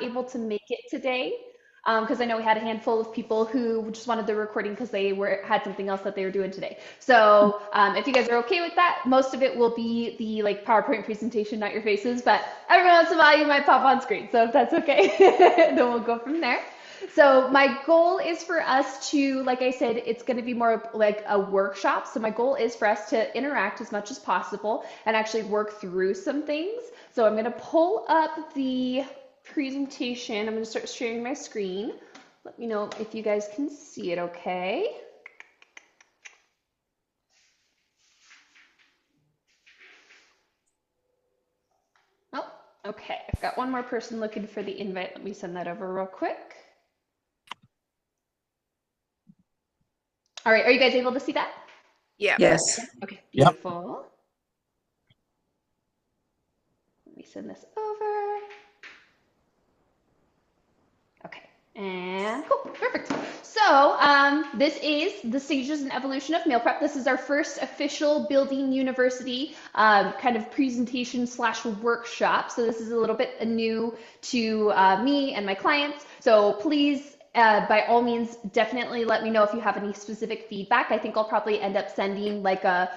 able to make it today because I know we had a handful of people who just wanted the recording because they were had something else that they were doing today. So if you guys are okay with that, most of it will be the like PowerPoint presentation, not your faces, but every once in a while you might pop on screen. So if that's okay, then we'll go from there. So my goal is for us to, like I said, it's going to be more like a workshop. So my goal is for us to interact as much as possible and actually work through some things. So I'm going to pull up the presentation. I'm going to start sharing my screen. Let me know if you guys can see it okay. Oh, okay. I've got one more person looking for the invite. Let me send that over real quick. All right, are you guys able to see that? Yeah. Yes. Okay, Yep. beautiful. Let me send this over. Okay, and cool, perfect. So this is the stages and evolution of meal prep. This is our first official Building University kind of presentation slash workshop. So this is a little bit new to me and my clients. So please, by all means, definitely let me know if you have any specific feedback. I think I'll probably end up sending like a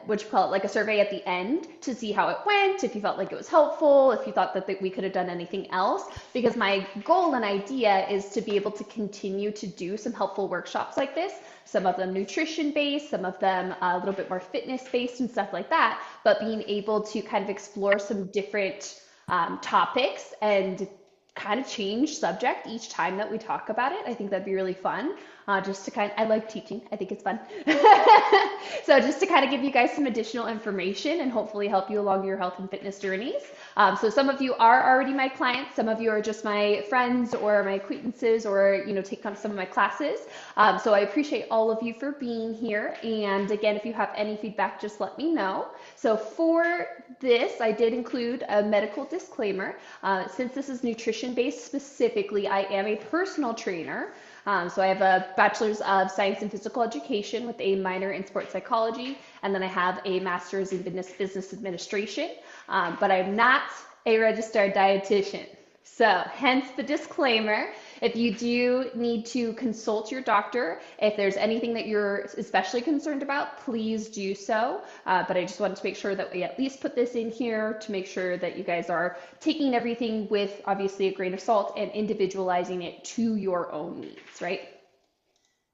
what you call it, like a survey at the end to see how it went, if you felt like it was helpful, if you thought that we could have done anything else. Because my goal and idea is to be able to continue to do some helpful workshops like this, some of them nutrition based, some of them a little bit more fitness based and stuff like that, but being able to kind of explore some different topics and kind of change subject each time that we talk about it. I think that'd be really fun. Just to I like teaching. I think it's fun. So just to kind of give you guys some additional information and hopefully help you along your health and fitness journeys. So some of you are already my clients. Some of you are just my friends or my acquaintances or, take on some of my classes. So I appreciate all of you for being here. And again, if you have any feedback, just let me know. So for this, I did include a medical disclaimer. Since this is nutrition based specifically, I am a personal trainer. So I have a bachelor's of science and physical education with a minor in sports psychology, and then I have a master's in business administration, but I'm not a registered dietitian. So hence the disclaimer. If you do need to consult your doctor, if there's anything that you're especially concerned about, please do so. But I just wanted to make sure that we at least put this in here to make sure that you guys are taking everything with obviously a grain of salt and individualizing it to your own needs, right?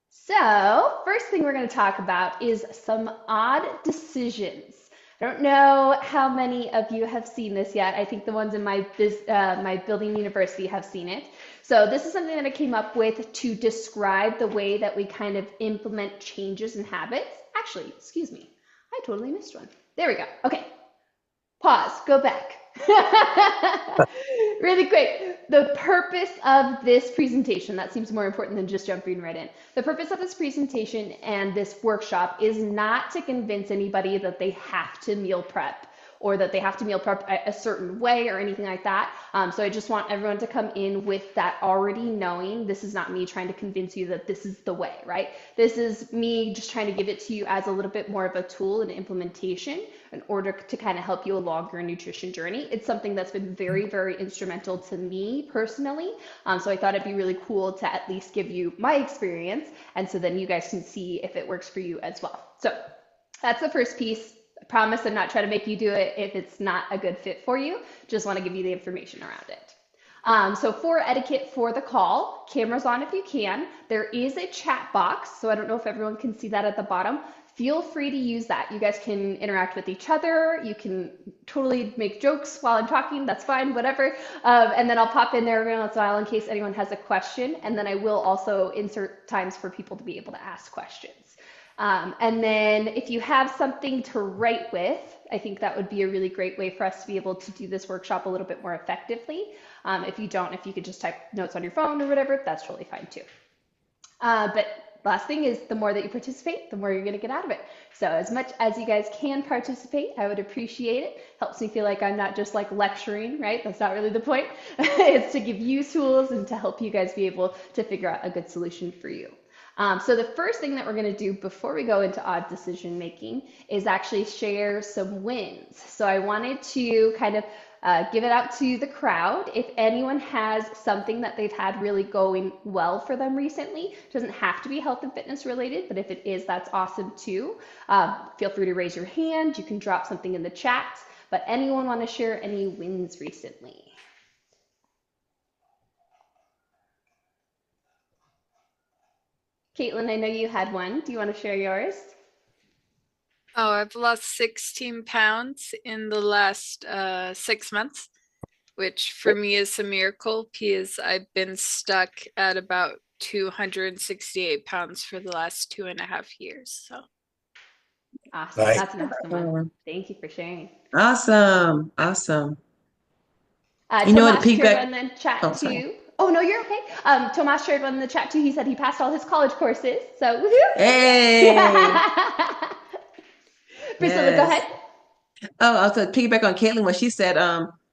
So first thing we're going to talk about is some odd decisions. I don't know how many of you have seen this yet. I think the ones in my Building University have seen it. So this is something that I came up with to describe the way that we kind of implement changes in habits. Actually, excuse me, I totally missed one. There we go. Okay, pause, go back. Really quick, the purpose of this presentation, that seems more important than just jumping right in. The purpose of this presentation and this workshop is not to convince anybody that they have to meal prep or that they have to meal prep a certain way or anything like that. So I just want everyone to come in with that already knowing this is not me trying to convince you that this is the way, right? This is me just trying to give it to you as a little bit more of a tool and implementation in order to kind of help you along your nutrition journey. It's something that's been very, very instrumental to me personally. So I thought it'd be really cool to at least give you my experience. And so then you guys can see if it works for you as well. So that's the first piece. I promise I'm not trying to make you do it if it's not a good fit for you. Just want to give you the information around it. So for etiquette for the call, cameras on if you can. There is a chat box. So I don't know if everyone can see that at the bottom. Feel free to use that. You guys can interact with each other. You can totally make jokes while I'm talking. That's fine, whatever. And then I'll pop in there every once in a while in case anyone has a question. And then I will also insert times for people to be able to ask questions. And then if you have something to write with, I think that would be a really great way for us to be able to do this workshop a little bit more effectively. If you don't, if you could just type notes on your phone or whatever, that's totally fine too. But last thing is the more that you participate, the more you're going to get out of it. So as much as you guys can participate, I would appreciate it. Helps me feel like I'm not just like lecturing, right? That's not really the point. It's to give you tools and to help you guys be able to figure out a good solution for you. So the first thing that we're going to do before we go into odd decision making is actually share some wins. So I wanted to kind of give it out to the crowd. If anyone has something that they've had really going well for them recently, it doesn't have to be health and fitness related, but if it is, that's awesome too. Feel free to raise your hand. You can drop something in the chat. But anyone want to share any wins recently? Caitlin, I know you had one. Do you want to share yours? Oh, I've lost 16 pounds in the last 6 months, which for me is a miracle because I've been stuck at about 268 pounds for the last 2.5 years. So Awesome. Nice. That's an awesome one. Thank you for sharing. Awesome. Awesome. You know what, Tomas shared piggyback? one in the chat Oh, sorry. too. Oh no, you're okay. Tomas shared one in the chat too. He said he passed all his college courses. So woohoo! Hey. Priscilla, go Yes. ahead. Oh, I was to piggyback on Caitlin when she said,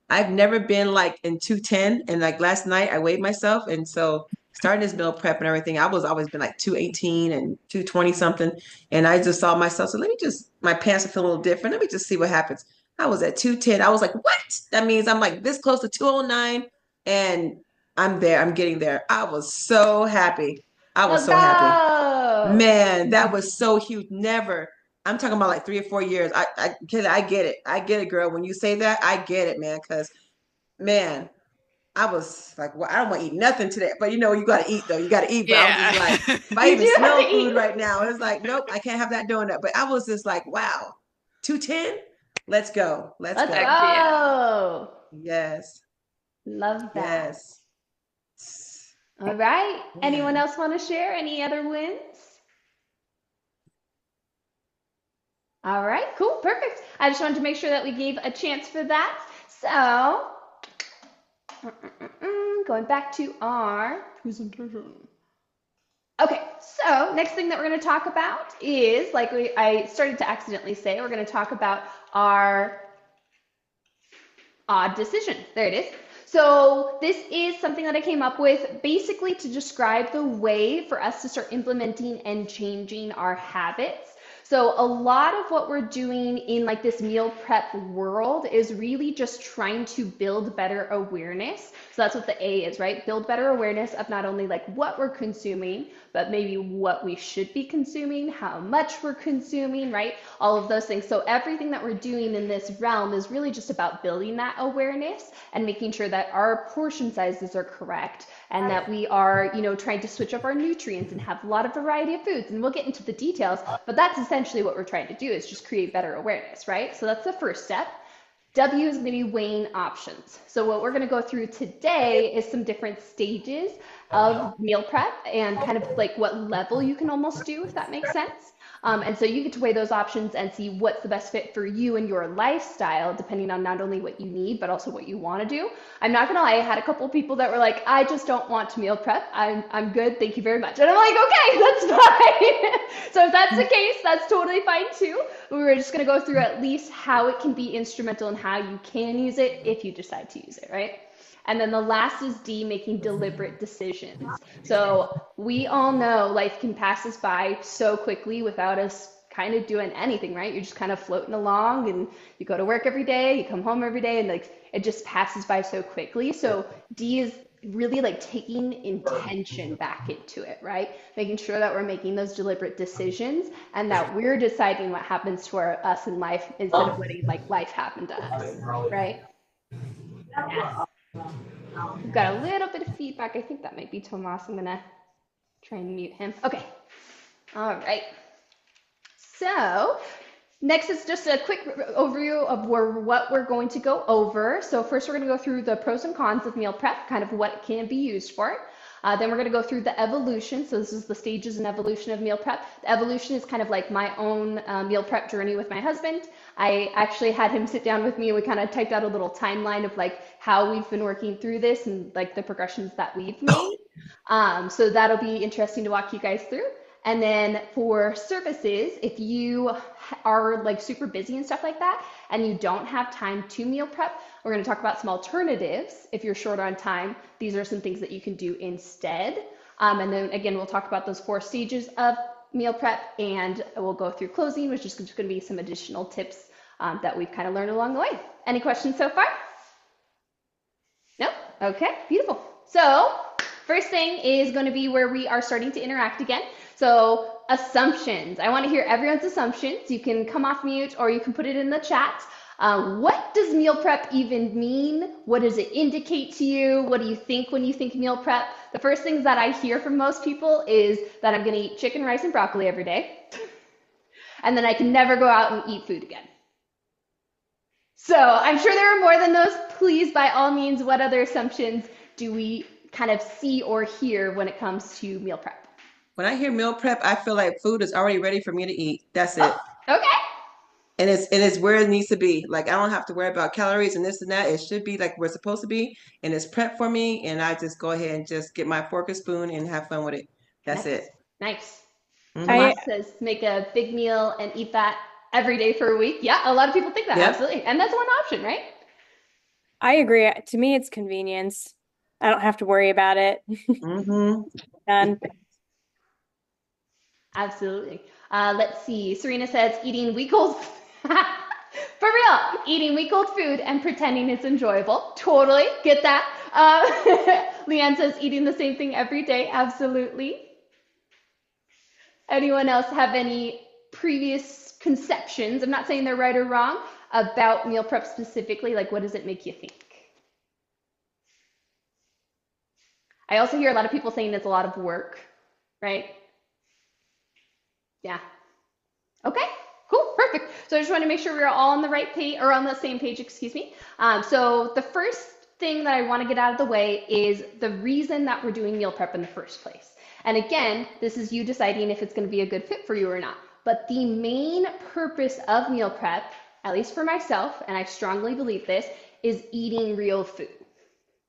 I've never been like in 210, and like last night I weighed myself, and so starting this meal prep and everything, I was always been like 218 and 220 something, and I just saw myself. So let me just my pants are feeling a little different. Let me just see what happens. I was at 210. I was like, what? That means I'm like this close to 209, and I'm there. I'm getting there. I was so happy. I was Let's so happy. go. Man, that was so huge. Never. I'm talking about like 3 or 4 years. I get it. I get it, girl. When you say that, I get it, man. Because man, I was like, well, I don't want to eat nothing today. But you know, you got to eat though. You got to eat. But I was yeah. just like, if I You even do have to smell food eat. right now, it's like, nope, I can't have that donut. But I was just like, wow, 210. Let's go. Let's Let's go. Heck yeah. go. Yes. Love that. Yes. All right. Anyone Man. else want to share any other wins? All right, cool, perfect. I just wanted to make sure that we gave a chance for that. So, going back to our presentation. Okay, so next thing that we're going to talk about is, like I started to accidentally say, we're going to talk about our odd decision. There it is. So this is something that I came up with basically to describe the way for us to start implementing and changing our habits. So a lot of what we're doing in like this meal prep world is really just trying to build better awareness. So that's what the A is, right? Build better awareness of not only like what we're consuming, but maybe what we should be consuming, how much we're consuming, right? All of those things. So everything that we're doing in this realm is really just about building that awareness and making sure that our portion sizes are correct and that we are, trying to switch up our nutrients and have a lot of variety of foods. And we'll get into the details, but that's essentially what we're trying to do is just create better awareness, right? So that's the first step. W is going to be weighing options. So what we're going to go through today is some different stages of meal prep and kind of like what level you can almost do, if that makes sense. And so you get to weigh those options and see what's the best fit for you and your lifestyle, depending on not only what you need, but also what you want to do. I'm not going to lie, I had a couple of people that were like, I just don't want to meal prep. I'm good. Thank you very much. And I'm like, okay, that's fine. So if that's the case, that's totally fine too. We're just going to go through at least how it can be instrumental and how you can use it if you decide to use it, right? And then the last is D, making deliberate decisions. So we all know life can pass us by so quickly without us kind of doing anything, right? You're just kind of floating along and you go to work every day, you come home every day, and like it just passes by so quickly. So D is really like taking intention back into it, right? Making sure that we're making those deliberate decisions and that we're deciding what happens to us in life instead of letting like life happen to us, right? Yes. We've got a little bit of feedback. I think that might be Tomas. I'm gonna try and mute him. Okay. All right. So next is just a quick overview of what we're going to go over. So first we're going to go through the pros and cons of meal prep, kind of what it can be used for. Then we're going to go through the evolution. So this is the stages and evolution of meal prep. The evolution is kind of like my own meal prep journey with my husband. I actually had him sit down with me and we kind of typed out a little timeline of like how we've been working through this and like the progressions that we've made. So that'll be interesting to walk you guys through. And then for services, if you are like super busy and stuff like that, and you don't have time to meal prep, we're going to talk about some alternatives. If you're short on time, these are some things that you can do instead. And then again, we'll talk about those 4 stages of meal prep, and we'll go through closing, which is just going to be some additional tips that we've kind of learned along the way. Any questions so far? Okay, beautiful. So, first thing is going to be where we are starting to interact again. So, assumptions. I want to hear everyone's assumptions. You can come off mute or you can put it in the chat. What does meal prep even mean? What does it indicate to you? What do you think when you think meal prep? The first things that I hear from most people is that I'm going to eat chicken, rice, and broccoli every day, and then I can never go out and eat food again. So I'm sure there are more than those. Please, by all means, what other assumptions do we kind of see or hear when it comes to meal prep? When I hear meal prep, I feel like food is already ready for me to eat. That's it. Oh, okay. And it's where it needs to be. Like I don't have to worry about calories and this and that. It should be like where it's supposed to be, and it's prepped for me. And I just go ahead and just get my fork and spoon and have fun with it. That's Nice. it. Nice. Mhm. Tomas says make a big meal and eat that every day for a week. Yeah, a lot of people think that. Yep. Absolutely. And that's one option, right? I agree. To me, it's convenience. I don't have to worry about it. hmm Done. Absolutely. Let's see. Serena says eating week old. For real, eating week old food and pretending it's enjoyable. Totally get that. Leanne says eating the same thing every day. Absolutely. Anyone else have any previous conceptions? I'm not saying they're right or wrong about meal prep specifically. Like, what does it make you think? I also hear a lot of people saying it's a lot of work, right? Yeah. Okay, cool, perfect. So I just want to make sure we're all on the right page or on the same page, excuse me. So the first thing that I want to get out of the way is the reason that we're doing meal prep in the first place. And again, this is you deciding if it's going to be a good fit for you or not. But the main purpose of meal prep, at least for myself, and I strongly believe this, is eating real food.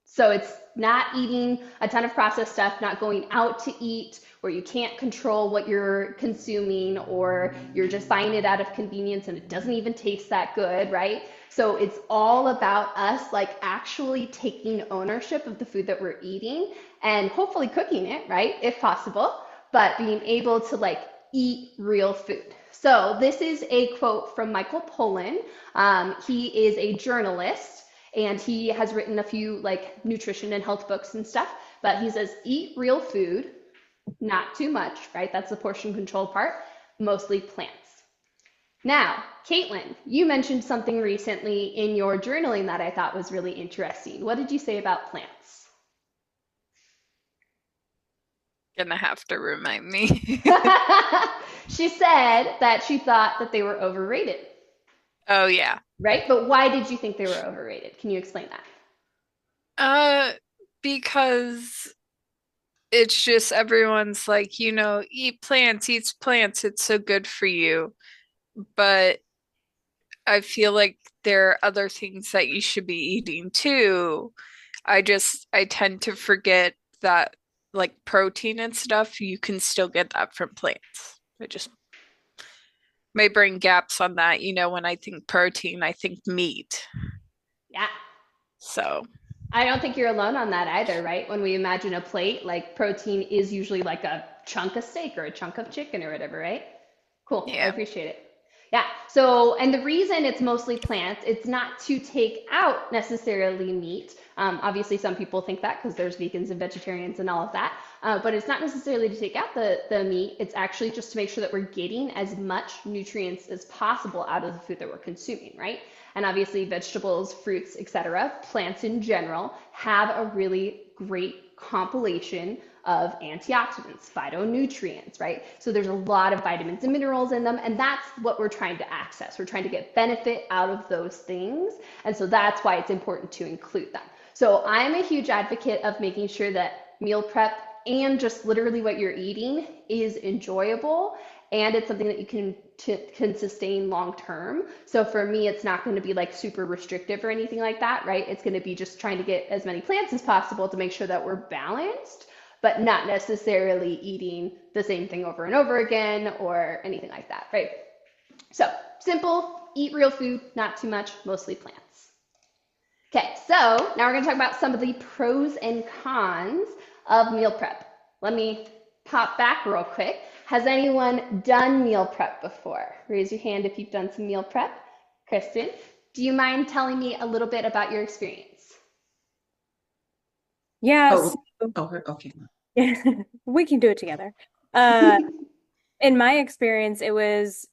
So it's not eating a ton of processed stuff, not going out to eat where you can't control what you're consuming or you're just buying it out of convenience and it doesn't even taste that good, right? So it's all about us like actually taking ownership of the food that we're eating and hopefully cooking it, right? If possible, but being able to like eat real food. So this is a quote from Michael Pollan. He is a journalist. And he has written a few like nutrition and health books and stuff, but he says, eat real food, not too much, right? That's the portion control part, mostly plants. Now, Caitlin, you mentioned something recently in your journaling that I thought was really interesting. What did you say about plants? Gonna have to remind me. She said that she thought that they were overrated. Oh yeah. Right? But why did you think they were overrated? Can you explain that? Because it's just everyone's like, eat plants, it's so good for you. But I feel like there are other things that you should be eating too. I tend to forget that like protein and stuff, you can still get that from plants. I just may bring gaps on that. When I think protein, I think meat. Yeah. So I don't think you're alone on that either, right? When we imagine a plate, like protein is usually like a chunk of steak or a chunk of chicken or whatever, right? Cool. I yeah. appreciate it. Yeah. So, and the reason it's mostly plants, it's not to take out necessarily meat. Obviously, some people think that because there's vegans and vegetarians and all of that. But it's not necessarily to take out the meat. It's actually just to make sure that we're getting as much nutrients as possible out of the food that we're consuming, right? And obviously, vegetables, fruits, etc., plants in general have a really great compilation of antioxidants, phytonutrients, right? So there's a lot of vitamins and minerals in them, and that's what we're trying to access. We're trying to get benefit out of those things, and so that's why it's important to include them. So I'm a huge advocate of making sure that meal prep and just literally what you're eating is enjoyable and it's something that you can sustain long term. So for me, it's not going to be like super restrictive or anything like that, right? It's going to be just trying to get as many plants as possible to make sure that we're balanced, but not necessarily eating the same thing over and over again or anything like that, right? So simple, eat real food, not too much, mostly plants. Okay, so now we're going to talk about some of the pros and cons of meal prep. Let me pop back real quick. Has anyone done meal prep before? Raise your hand if you've done some meal prep. Kristen, do you mind telling me a little bit about your experience? Yeah, Oh, so okay. we can do it together. Uh, in my experience, it was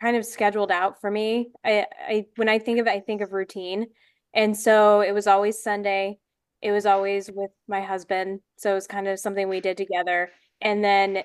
kind of scheduled out for me. I when I think of it, I think of routine. And so it was always Sunday. It was always with my husband. So it was kind of something we did together. And then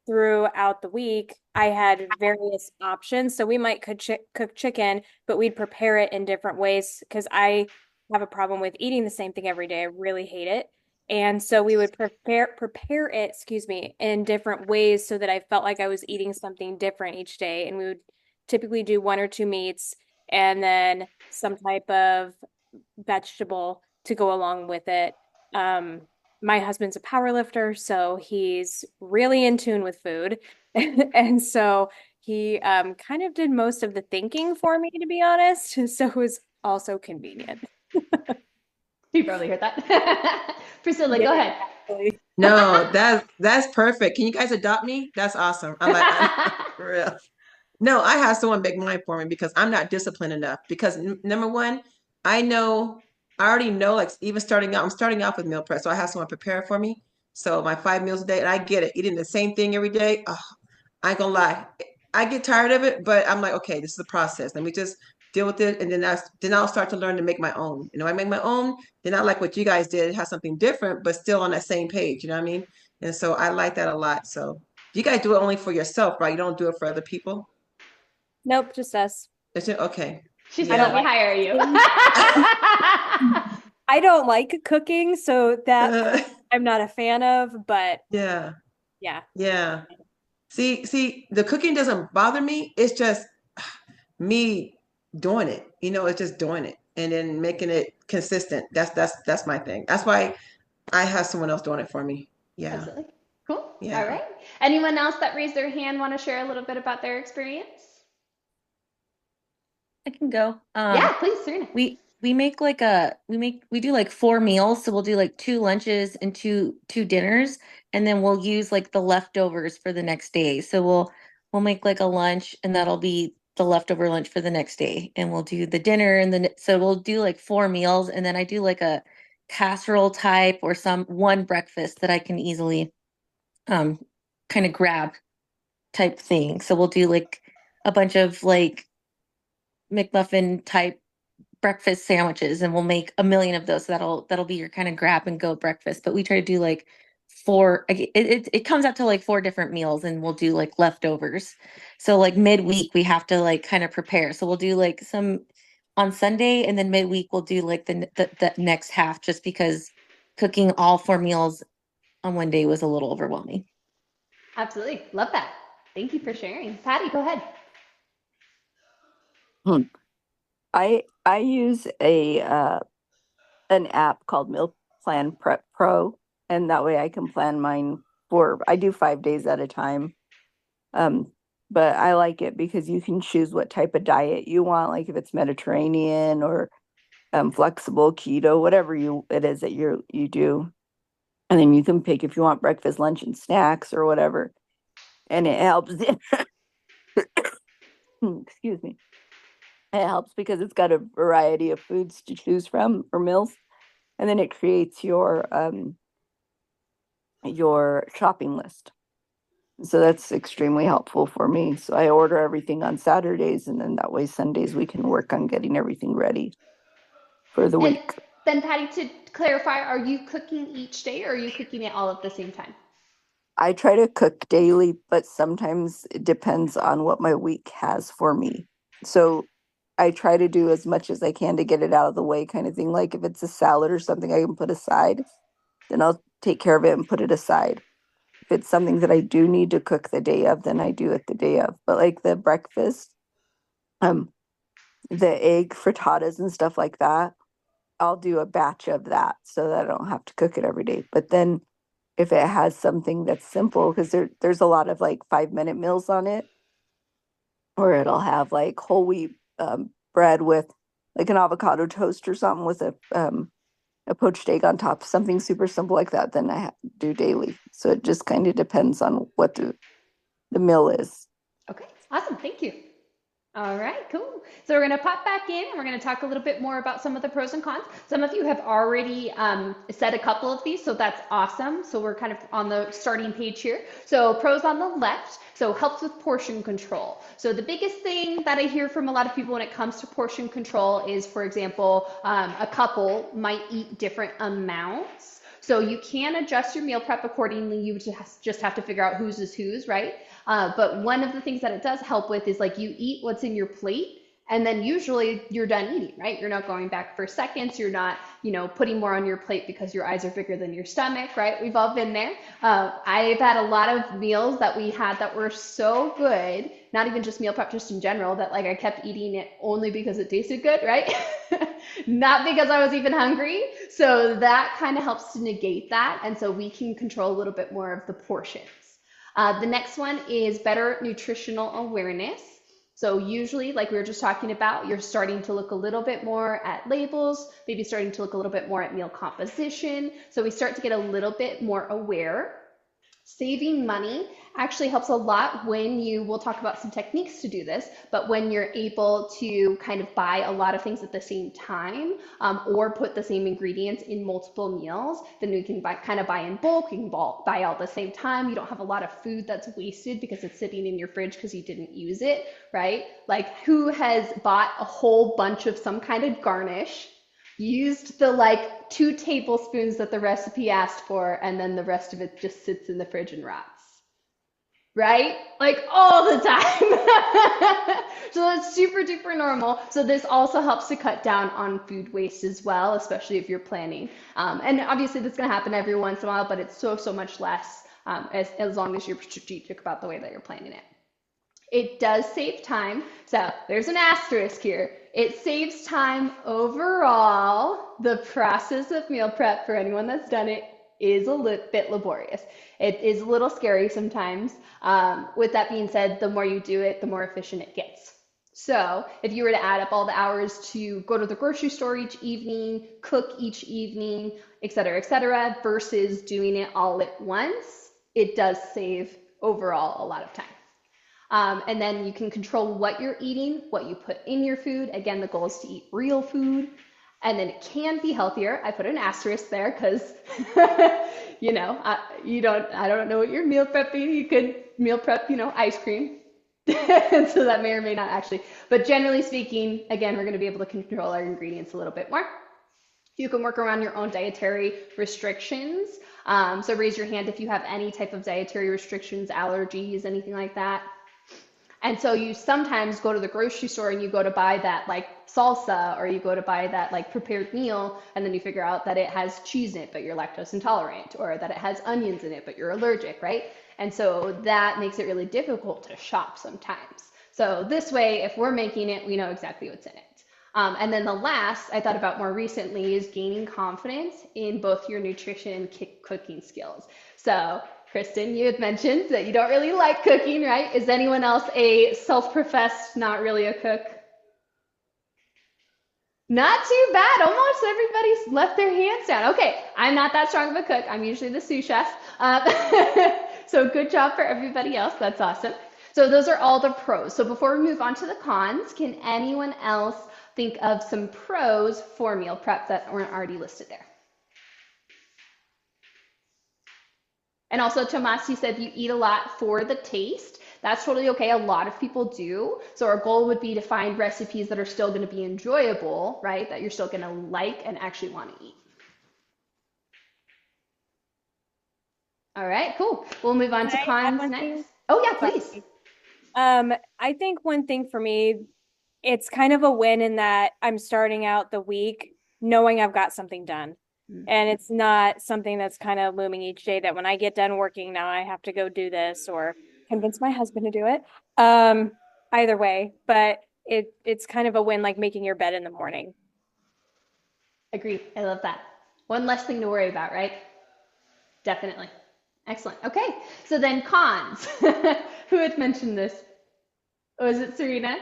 throughout the week, I had various options. So we might cook chicken, but we'd prepare it in different ways because I have a problem with eating the same thing every day. I really hate it. And so we would prepare it, excuse me, in different ways so that I felt like I was eating something different each day. And we would typically do one or two meats and then some type of vegetable to go along with it. Um, my husband's a power lifter, so he's really in tune with food. And so he kind of did most of the thinking for me, to be honest. So it was also convenient. You probably heard that. Priscilla, Yeah, go ahead. exactly. No, that's perfect. Can you guys adopt me? That's awesome. For real. No, I have someone make mine for me because I'm not disciplined enough. Because number one, I know, I already know, like even starting out, I'm starting off with meal prep, so I have someone prepare it for me. So my 5 meals a day, and I get it. Eating the same thing every day, oh, I ain't gonna lie, I get tired of it. But I'm like, okay, this is the process. Let me just deal with it, and then I'll start to learn to make my own. I make my own, then I like what you guys did, have something different, but still on that same page. You know what I mean? And so I like that a lot. So you guys do it only for yourself, right? You don't do it for other people. Nope, just us. Is it okay? She I said, don't let Yeah. me like hire you. cooking. I don't like cooking, so that part Uh, I'm not a fan of, but yeah. yeah. Yeah. See, the cooking doesn't bother me. It's just me doing it. It's just doing it and then making it consistent. That's my thing. That's why I have someone else doing it for me. Yeah. Absolutely. Cool. All Yeah. right. Anyone else that raised their hand want to share a little bit about their experience? I can go. Yeah, please, Serena. We make like we do like 4 meals, so we'll do like 2 lunches and two dinners, and then we'll use like the leftovers for the next day. So we'll make like a lunch, and that'll be the leftover lunch for the next day, and we'll do the dinner, and then so we'll do like 4 meals, and then I do like a casserole type or some one breakfast that I can easily um kind of grab type thing. So we'll do like a bunch of like McMuffin type breakfast sandwiches and we'll make a million of those. So that'll be your kind of grab and go breakfast. But we try to do like four it comes out to like 4 different meals and we'll do like leftovers. So like midweek we have to like kind of prepare. So we'll do like some on Sunday and then midweek we'll do like the next half just because cooking all 4 meals on one day was a little overwhelming. Absolutely. Love that. Thank you for sharing. Patty, go ahead. Hmm. I use a an app called Meal Plan Prep Pro, and that way I can plan mine I do 5 days at a time. Um, but I like it because you can choose what type of diet you want, like if it's Mediterranean or flexible keto, whatever it is that you do. And then you can pick if you want breakfast, lunch, and snacks or whatever. And it helps. Excuse me. It helps because it's got a variety of foods to choose from or meals, and then it creates your shopping list. So that's extremely helpful for me. So I order everything on Saturdays, and then that way Sundays we can work on getting everything ready for the And week. then, Patty, to clarify, are you cooking each day or are you cooking it all at the same time? I try to cook daily, but sometimes it depends on what my week has for me. So I try to do as much as I can to get it out of the way, kind of thing. Like if it's a salad or something I can put aside, then I'll take care of it and put it aside. If it's something that I do need to cook the day of, then I do it the day of. But like the breakfast, um, the egg frittatas and stuff like that, I'll do a batch of that so that I don't have to cook it every day. But then if it has something that's simple, because there's a lot of like 5 minute meals on it, or it'll have like whole wheat bread with like an avocado toast or something with a poached egg on top, something super simple like that, then I do daily. So it just kind of depends on what the meal is. Okay, awesome. Thank you. All right, cool. So we're going to pop back in and we're going to talk a little bit more about some of the pros and cons. Some of you have already said a couple of these, so that's awesome. So we're kind of on the starting page here. So pros on the left, so helps with portion control. So the biggest thing that I hear from a lot of people when it comes to portion control is, for example, a couple might eat different amounts. So you can adjust your meal prep accordingly. You just have to figure out whose is whose, right? But one of the things that it does help with is like you eat what's in your plate and then usually you're done eating, right? You're not going back for seconds. You're not, putting more on your plate because your eyes are bigger than your stomach, right? We've all been there. I've had a lot of meals that we had that were so good, not even just meal prep, just in general, that like I kept eating it only because it tasted good, right? Not because I was even hungry. So that kind of helps to negate that. And so we can control a little bit more of the portions. The next one is better nutritional awareness. So usually, like we were just talking about, you're starting to look a little bit more at labels, maybe starting to look a little bit more at meal composition. So we start to get a little bit more aware. Saving money actually helps a lot when we'll talk about some techniques to do this, but when you're able to kind of buy a lot of things at the same time, or put the same ingredients in multiple meals, then you can kind of buy in bulk, you can buy all at the same time. You don't have a lot of food that's wasted because it's sitting in your fridge because you didn't use it, right? Like who has bought a whole bunch of some kind of garnish, used the like 2 tablespoons that the recipe asked for, and then the rest of it just sits in the fridge and rots, right? Like all the time. So that's super duper normal. So this also helps to cut down on food waste as well, especially if you're planning. And obviously this is going to happen every once in a while, but it's so much less as long as you're strategic about the way that you're planning it. It does save time. So there's an asterisk here. It saves time overall. The process of meal prep, for anyone that's done it, is a bit laborious. It is a little scary sometimes. With that being said, the more you do it, the more efficient it gets. So if you were to add up all the hours to go to the grocery store each evening, cook each evening, et cetera, versus doing it all at once, it does save overall a lot of time. And then you can control what you're eating, what you put in your food. Again, the goal is to eat real food. And then it can be healthier. I put an asterisk there because, I don't know what you're meal prepping. You could meal prep, ice cream. So that may or may not actually. But generally speaking, again, we're going to be able to control our ingredients a little bit more. You can work around your own dietary restrictions. So raise your hand if you have any type of dietary restrictions, allergies, anything like that. And so you sometimes go to the grocery store and you go to buy that like salsa, or you go to buy that like prepared meal, and then you figure out that it has cheese in it, but you're lactose intolerant, or that it has onions in it, but you're allergic, right? And so that makes it really difficult to shop sometimes. So this way, if we're making it, we know exactly what's in it. And then the last I thought about more recently is gaining confidence in both your nutrition and cooking skills. So Kristen, you had mentioned that you don't really like cooking, right? Is anyone else a self-professed, not really a cook? Not too bad. Almost everybody's left their hands down. Okay, I'm not that strong of a cook. I'm usually the sous chef. So good job for everybody else. That's awesome. So those are all the pros. So before we move on to the cons, can anyone else think of some pros for meal prep that weren't already listed there? And also, Tomas, you said you eat a lot for the taste. That's totally okay. A lot of people do. So our goal would be to find recipes that are still going to be enjoyable, right? That you're still going to like and actually want to eat. All right, cool. We'll move on to cons next. Thing? Oh yeah, please. I think one thing for me, it's kind of a win in that I'm starting out the week knowing I've got something done. And it's not something that's kind of looming each day that when I get done working, now I have to go do this or convince my husband to do it. Either way, but it's kind of a win, like making your bed in the morning. Agreed. I love that. One less thing to worry about, right? Definitely. Excellent. Okay. So then cons. Who had mentioned this? Was it Serena?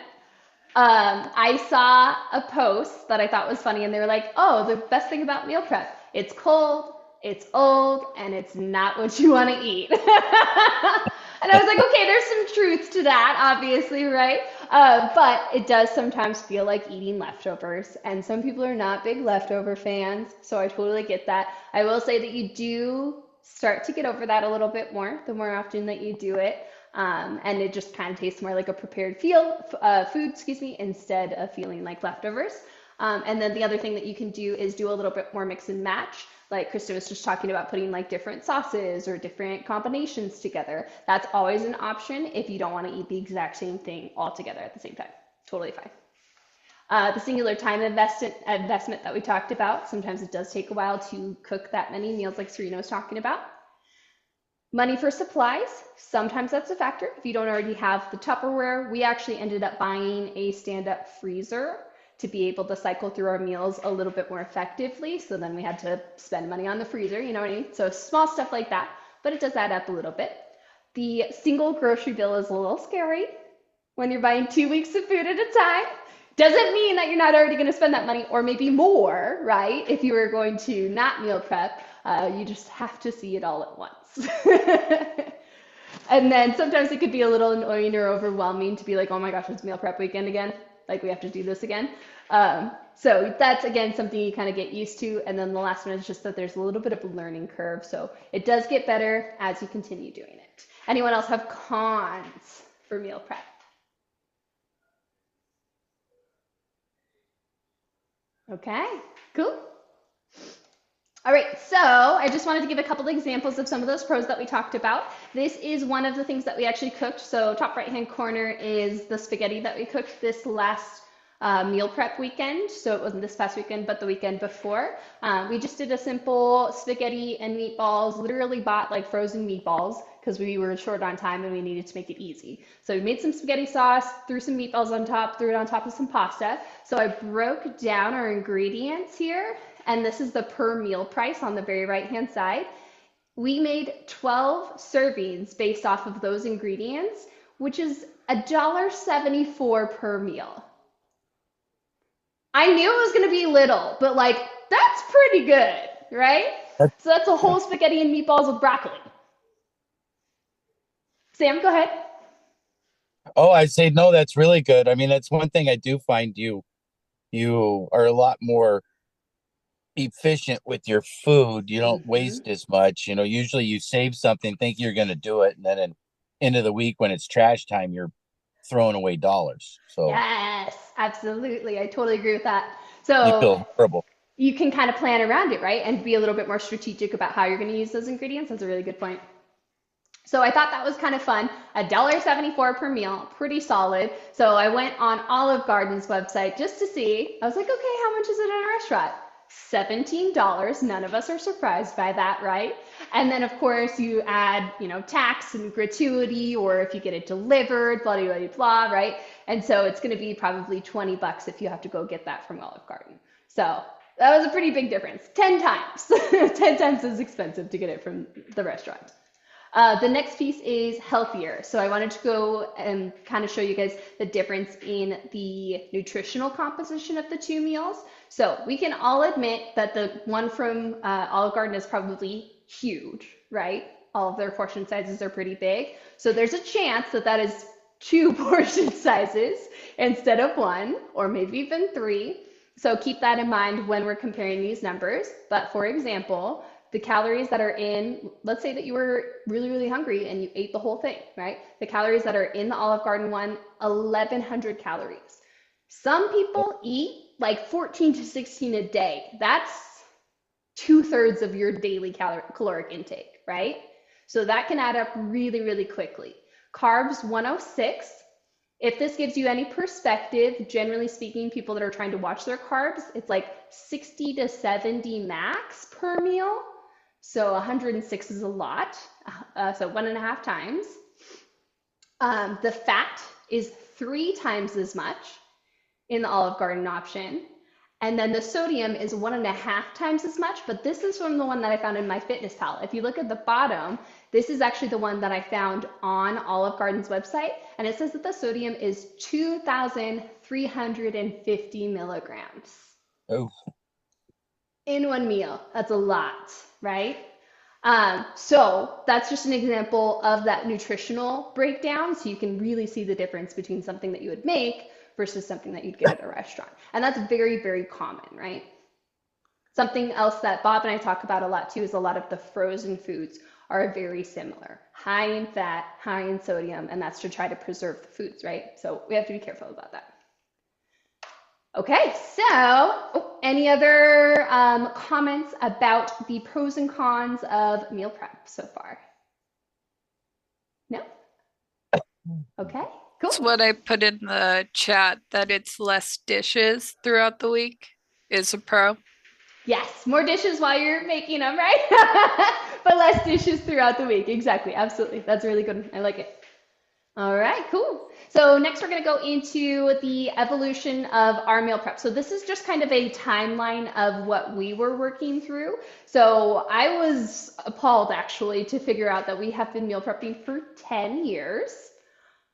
I saw a post that I thought was funny, and they were like, oh, the best thing about meal prep, it's cold, it's old, and it's not what you want to eat. And I was like, okay, there's some truth to that, obviously, right? But it does sometimes feel like eating leftovers, and some people are not big leftover fans, so I totally get that. I will say that you do start to get over that a little bit more the more often that you do it. And it just kind of tastes more like a prepared food, excuse me, instead of feeling like leftovers. And then the other thing that you can do is do a little bit more mix and match. Like Krista was just talking about putting like different sauces or different combinations together. That's always an option if you don't want to eat the exact same thing all together at the same time. Totally fine. The singular time investment that we talked about, sometimes it does take a while to cook that many meals like Serena was talking about. Money for supplies, sometimes that's a factor. If you don't already have the Tupperware, we actually ended up buying a stand-up freezer to be able to cycle through our meals a little bit more effectively. So then we had to spend money on the freezer, you know what I mean? So small stuff like that, but it does add up a little bit. The single grocery bill is a little scary when you're buying 2 weeks of food at a time. Doesn't mean that you're not already going to spend that money or maybe more, right? If you were going to not meal prep, you just have to see it all at once. And then sometimes it could be a little annoying or overwhelming to be like, oh my gosh, it's meal prep weekend again. Like we have to do this again. So that's, again, something you kind of get used to. And then the last one is just that there's a little bit of a learning curve. So it does get better as you continue doing it. Anyone else have cons for meal prep? Okay, cool. All right, so I just wanted to give a couple of examples of some of those pros that we talked about. This is one of the things that we actually cooked. So top right-hand corner is the spaghetti that we cooked this last meal prep weekend. So it wasn't this past weekend, but the weekend before. We just did a simple spaghetti and meatballs, literally bought like frozen meatballs because we were short on time and we needed to make it easy. So we made some spaghetti sauce, threw some meatballs on top, threw it on top of some pasta. So I broke down our ingredients here, and this is the per meal price on the very right-hand side. We made 12 servings based off of those ingredients, which is $1.74 per meal. I knew it was going to be little, but like, that's pretty good, right? So that's a whole spaghetti and meatballs with broccoli. Sam, go ahead. Oh, I say no, that's really good. I mean, that's one thing I do find you are a lot more efficient with your food. You don't waste as much. You know, usually you save something, think you're going to do it, and then at end of the week when it's trash time, you're throwing away dollars. So Yes, absolutely. I totally agree with that. you So feel horrible. you can kind of plan around it, right? And be a little bit more strategic about how you're going to use those ingredients. That's a really good point. So I thought that was kind of fun. $1.74 per meal, pretty solid. So I went on Olive Garden's website just to see. I was like, okay, how much is it in a restaurant? $17. None of us are surprised by that, right? And then of course you add, tax and gratuity, or if you get it delivered, blah, blah, blah, blah, right? And so it's going to be probably $20 if you have to go get that from Olive Garden. So that was a pretty big difference. 10 times, 10 times as expensive to get it from the restaurant. The next piece is healthier. So I wanted to go and kind of show you guys the difference in the nutritional composition of the two meals. So we can all admit that the one from Olive Garden is probably huge, right? All of their portion sizes are pretty big. So there's a chance that that is 2 portion sizes instead of 1, or maybe even 3. So keep that in mind when we're comparing these numbers. But for example, the calories that are in, let's say that you were really, really hungry and you ate the whole thing, right? The calories that are in the Olive Garden one, 1,100 calories. Some people eat like 14 to 16 a day. That's 2/3 of your daily caloric intake, right? So that can add up really, really quickly. Carbs, 106. If this gives you any perspective, generally speaking, people that are trying to watch their carbs, it's like 60 to 70 max per meal. So 106 is a lot, so 1.5 times. The fat is 3 times as much in the Olive Garden option. And then the sodium is 1.5 times as much, but this is from the one that I found in MyFitnessPal. If you look at the bottom, this is actually the one that I found on Olive Garden's website, and it says that the sodium is 2,350 milligrams. Oh, In one meal. That's a lot, right? So that's just an example of that nutritional breakdown. So you can really see the difference between something that you would make versus something that you'd get at a restaurant. And that's very, very common, right? Something else that Bob and I talk about a lot too is a lot of the frozen foods are very similar, high in fat, high in sodium, and that's to try to preserve the foods, right? So we have to be careful about that. Okay, so any other comments about the pros and cons of meal prep so far? No? Okay, That's cool. what I put in the chat, that it's less dishes throughout the week is a pro. Yes, more dishes while you're making them, right? But less dishes throughout the week. Exactly, absolutely. That's really good. I like it. All right, cool. So next we're going to go into the evolution of our meal prep. So this is just kind of a timeline of what we were working through. So I was appalled actually to figure out that we have been meal prepping for 10 years.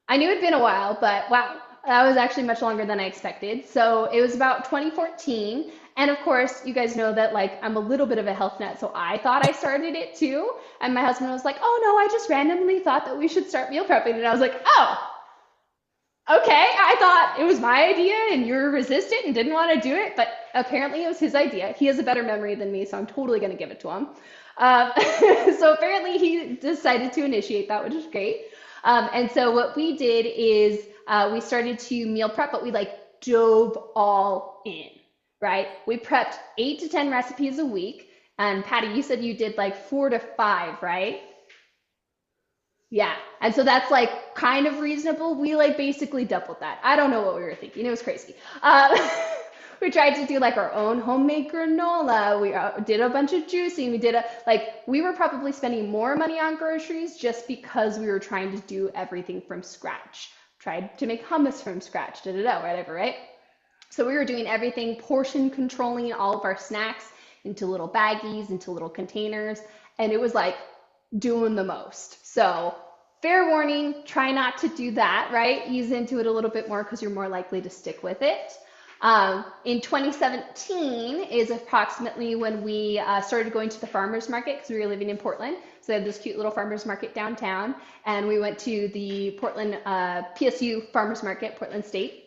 I knew it'd been a while, but wow, that was actually much longer than I expected. So it was about 2014. And of course, you guys know that like I'm a little bit of a health nut, so I thought I started it too. And my husband was like, "Oh no, I just randomly thought that we should start meal prepping." And I was like, "Oh, okay. I thought it was my idea and you were resistant and didn't want to do it, but apparently it was his idea. He has a better memory than me, so I'm totally going to give it to him." So apparently he decided to initiate that, which is great. And so what we did is we started to meal prep, but we like dove all in, right? We prepped 8 to 10 recipes a week. And Patty, you said you did like 4 to 5, right? Yeah. And so that's like kind of reasonable. We like basically doubled that. I don't know what we were thinking. It was crazy. We tried to do like our own homemade granola. We did a bunch of juicing. We were probably spending more money on groceries just because we were trying to do everything from scratch. Tried to make hummus from scratch, whatever, right? So we were doing everything, portion controlling all of our snacks into little baggies, into little containers. And it was like doing the most. So fair warning, try not to do that, right? Ease into it a little bit more because you're more likely to stick with it. In 2017 is approximately when we started going to the farmers market because we were living in Portland. So they had this cute little farmers market downtown. And we went to the Portland PSU farmers market, Portland State.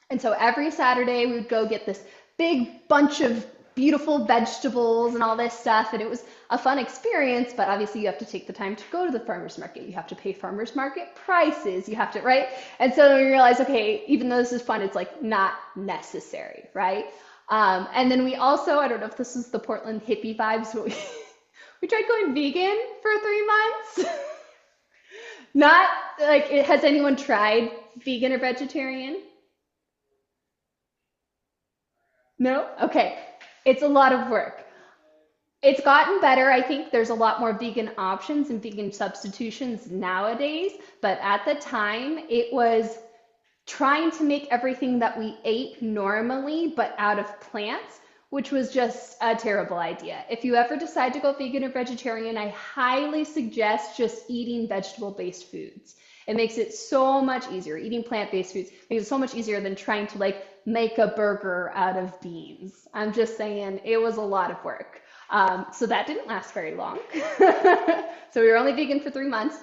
And so every Saturday we would go get this big bunch of beautiful vegetables and all this stuff. And it was a fun experience, but obviously you have to take the time to go to the farmer's market. You have to pay farmer's market prices. You have to, right? And so we realized, okay, even though this is fun, it's like not necessary, right? And then we also, I don't know if this is the Portland hippie vibes, but we tried going vegan for 3 months. Not like, has anyone tried vegan or vegetarian? No? Okay. It's a lot of work. It's gotten better. I think there's a lot more vegan options and vegan substitutions nowadays. But at the time, it was trying to make everything that we ate normally, but out of plants, which was just a terrible idea. If you ever decide to go vegan or vegetarian, I highly suggest just eating vegetable-based foods. It makes it so much easier. Eating plant-based foods makes it so much easier than trying to like make a burger out of beans. I'm just saying it was a lot of work. So that didn't last very long. So we were only vegan for 3 months.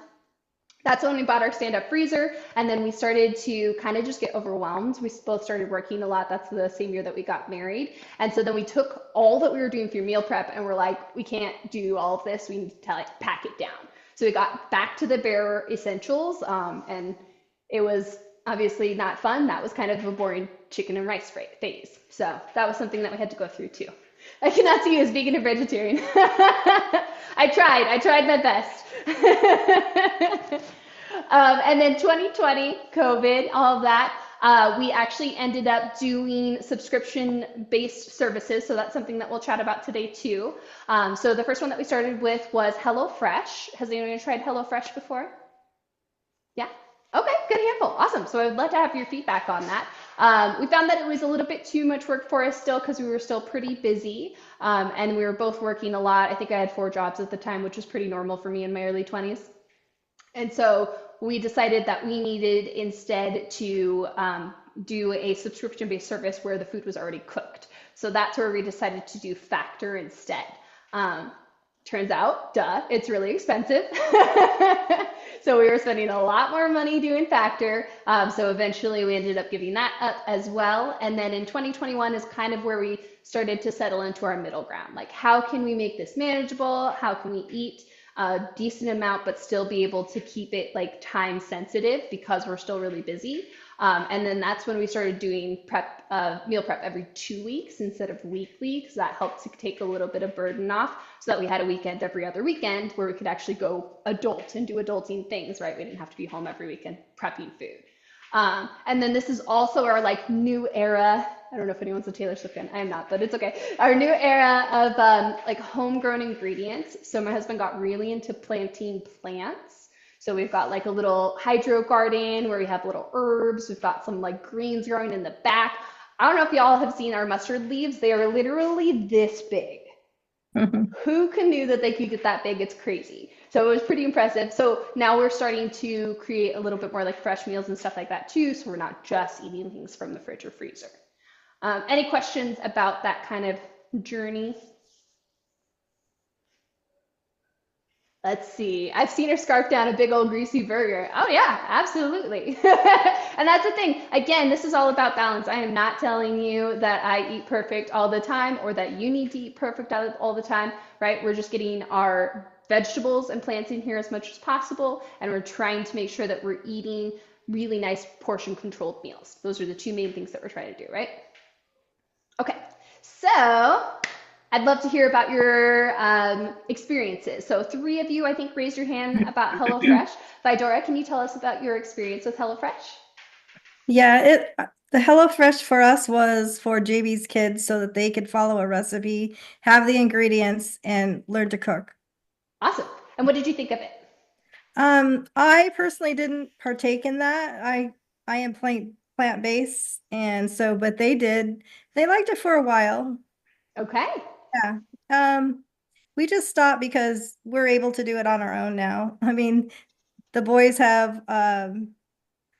That's when we bought our stand-up freezer, and then we started to kind of just get overwhelmed. We both started working a lot. That's the same year that we got married. And so then we took all that we were doing through meal prep and we're like, we can't do all of this. We need to like pack it down. So we got back to the bare essentials, and it was obviously not fun. That was kind of a boring chicken and rice phase. So that was something that we had to go through too. I cannot see you as vegan or vegetarian. I tried my best. And then 2020, COVID, all of that, we actually ended up doing subscription-based services. So that's something that we'll chat about today too. So the first one that we started with was HelloFresh. Has anyone tried HelloFresh before? Yeah? Okay, good handful. Awesome. So I'd love to have your feedback on that. We found that it was a little bit too much work for us still because we were still pretty busy, and we were both working a lot. I think I had 4 jobs at the time, which was pretty normal for me in my early 20s. And so we decided that we needed instead to do a subscription-based service where the food was already cooked. So that's where we decided to do Factor instead. Turns out, duh, it's really expensive. So we were spending a lot more money doing Factor. So eventually we ended up giving that up as well. And then in 2021 is kind of where we started to settle into our middle ground. Like, how can we make this manageable? How can we eat a decent amount, but still be able to keep it like time sensitive because we're still really busy? And then that's when we started doing meal prep every 2 weeks instead of weekly, because that helped to take a little bit of burden off, so that we had a weekend every other weekend where we could actually go adult and do adulting things, right? We didn't have to be home every weekend prepping food. And then this is also our like new era. I don't know if anyone's a Taylor Swift fan. I am not, but it's okay. Our new era of like homegrown ingredients. So my husband got really into planting plants. So we've got like a little hydro garden where we have little herbs. We've got some like greens growing in the back. I don't know if y'all have seen our mustard leaves. They are literally this big. Who knew that they could get that big? It's crazy. So it was pretty impressive. So now we're starting to create a little bit more like fresh meals and stuff like that too. So we're not just eating things from the fridge or freezer. Any questions about that kind of journey? Let's see. I've seen her scarf down a big old greasy burger. Oh yeah, absolutely. And that's the thing. Again, this is all about balance. I am not telling you that I eat perfect all the time or that you need to eat perfect all the time, right? We're just getting our vegetables and plants in here as much as possible, and we're trying to make sure that we're eating really nice portion controlled meals. Those are the two main things that we're trying to do, right? Okay, so I'd love to hear about your experiences. So 3 of you, I think, raised your hand about HelloFresh. Vidora, can you tell us about your experience with HelloFresh? Yeah, the HelloFresh for us was for JB's kids so that they could follow a recipe, have the ingredients, and learn to cook. Awesome. And what did you think of it? I personally didn't partake in that. I am plant-based, and so, but they did. They liked it for a while. Okay. Yeah. We just stopped because we're able to do it on our own now. I mean, the boys have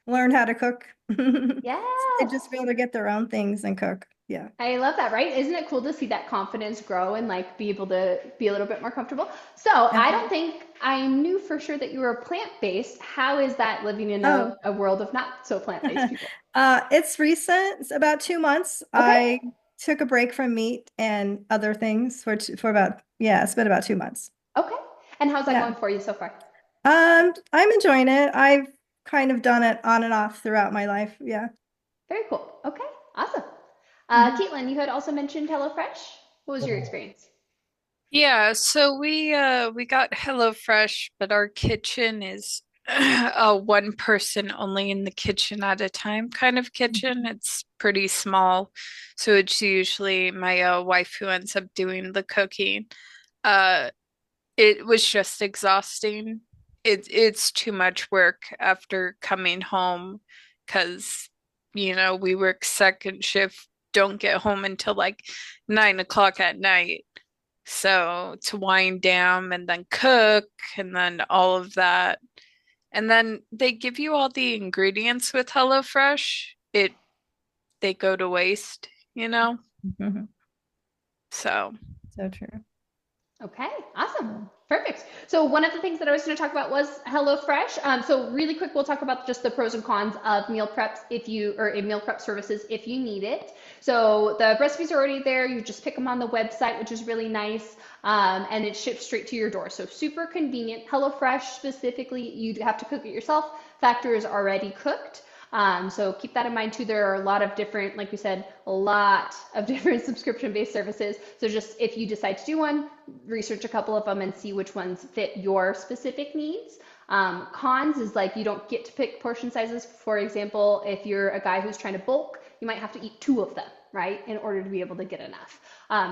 learned how to cook. Yeah. They just be able to get their own things and cook. Yeah. I love that, right? Isn't it cool to see that confidence grow and like be able to be a little bit more comfortable? So I don't think I knew for sure that you were plant-based. How is that living in a world of not so plant-based people? It's recent. It's about 2 months. Okay. I took a break from meat and other things for about, it's been about 2 months. Okay. And how's that going for you so far? I'm enjoying it. I've kind of done it on and off throughout my life. Yeah. Very cool. Okay. Awesome. Caitlin, you had also mentioned HelloFresh. What was your experience? Yeah, so we got HelloFresh, but our kitchen is a one person only in the kitchen at a time kind of kitchen. It's pretty small, so it's usually my wife who ends up doing the cooking. It was just exhausting. It's too much work after coming home because we work second shift, don't get home until like 9 o'clock at night. So to wind down and then cook and then all of that. And then they give you all the ingredients with HelloFresh. They go to waste, Mm-hmm. So true. Okay, awesome. Perfect. So one of the things that I was going to talk about was HelloFresh. So really quick, we'll talk about just the pros and cons of meal preps or meal prep services if you need it. So the recipes are already there. You just pick them on the website, which is really nice. And it ships straight to your door. So super convenient. HelloFresh specifically, you have to cook it yourself. Factor is already cooked. So keep that in mind too. There are a lot of different, like we said, a lot of different subscription-based services. So just if you decide to do one, research a couple of them and see which ones fit your specific needs. Cons is like you don't get to pick portion sizes. For example, if you're a guy who's trying to bulk, you might have to eat 2 of them, right, in order to be able to get enough.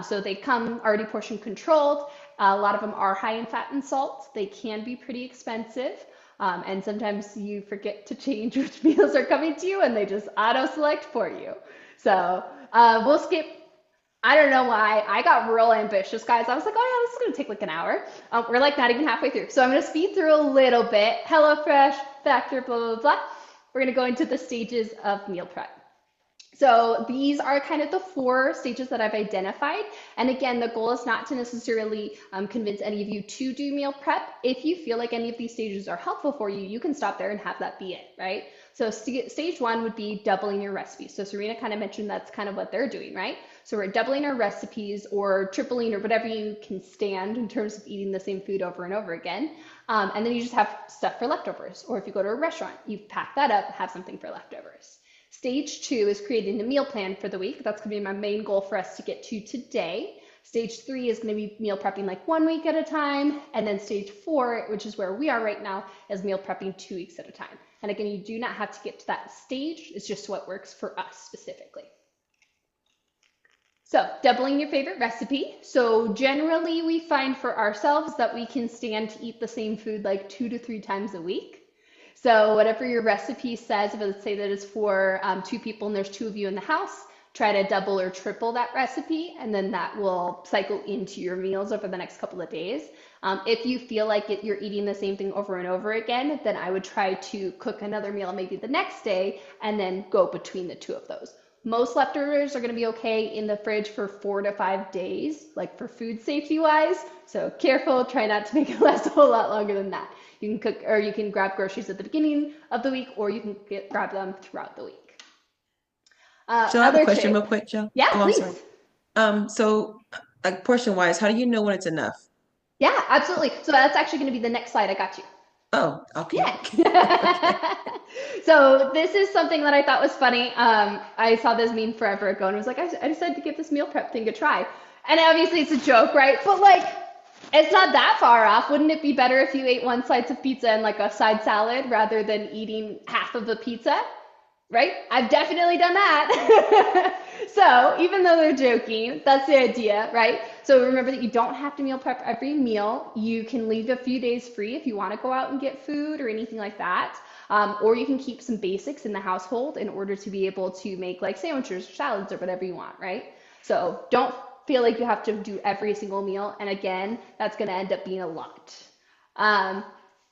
So they come already portion controlled. A lot of them are high in fat and salt. They can be pretty expensive. And sometimes you forget to change which meals are coming to you and they just auto-select for you. So we'll skip. I don't know why. I got real ambitious, guys. I was like, oh yeah, this is going to take like an hour. We're like not even halfway through. So I'm going to speed through a little bit. HelloFresh, Factor, blah, blah, blah. We're going to go into the stages of meal prep. So these are kind of the 4 stages that I've identified. And again, the goal is not to necessarily convince any of you to do meal prep. If you feel like any of these stages are helpful for you, you can stop there and have that be it, right? So stage 1 would be doubling your recipes. So Serena kind of mentioned that's kind of what they're doing, right? So we're doubling our recipes or tripling or whatever you can stand in terms of eating the same food over and over again. And then you just have stuff for leftovers. Or if you go to a restaurant, you pack that up, have something for leftovers. Stage 2 is creating a meal plan for the week. That's going to be my main goal for us to get to today. Stage 3 is going to be meal prepping like 1 week at a time. And then stage 4, which is where we are right now, is meal prepping 2 weeks at a time. And again, you do not have to get to that stage. It's just what works for us specifically. So doubling your favorite recipe. So generally we find for ourselves that we can stand to eat the same food like 2 to 3 times a week. So whatever your recipe says, if let's say that it's for 2 people and there's 2 of you in the house, try to double or triple that recipe, and then that will cycle into your meals over the next couple of days. If you feel like you're eating the same thing over and over again, then I would try to cook another meal maybe the next day and then go between the 2 of those. Most leftovers are going to be okay in the fridge for 4 to 5 days, like for food safety wise. So careful, try not to make it last a whole lot longer than that. You can cook, or you can grab groceries at the beginning of the week, or you can grab them throughout the week. So I have a question real quick, Jill. Yeah, Oh, please. I'm sorry. So like portion wise, how do you know when it's enough? Yeah, absolutely. So that's actually going to be the next slide. I got you. Oh, okay. Yeah. So this is something that I thought was funny. I saw this meme forever ago and was like, I decided to give this meal prep thing a try. And obviously it's a joke, right? But like, it's not that far off. Wouldn't it be better if you ate 1 slice of pizza and like a side salad rather than eating half of a pizza? Right? I've definitely done that. So even though they're joking, that's the idea, right? So remember that you don't have to meal prep every meal. You can leave a few days free if you want to go out and get food or anything like that. Or you can keep some basics in the household in order to be able to make like sandwiches or salads or whatever you want, right? So don't feel like you have to do every single meal. And again, that's going to end up being a lot.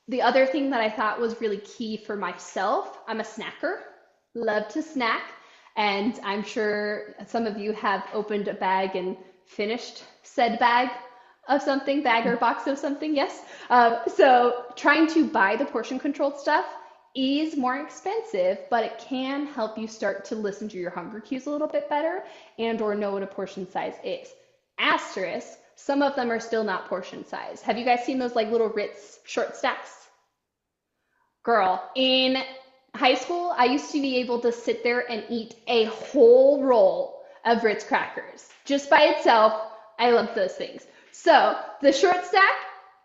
The other thing that I thought was really key for myself, I'm a snacker, love to snack. And I'm sure some of you have opened a bag and finished said bag of something, bag or box of something, yes? So trying to buy the portion controlled stuff is more expensive, but it can help you start to listen to your hunger cues a little bit better and or know what a portion size is. Asterisk, some of them are still not portion size. Have you guys seen those like little Ritz short stacks? Girl, in high school, I used to be able to sit there and eat a whole roll of Ritz crackers just by itself. I love those things. So the short stack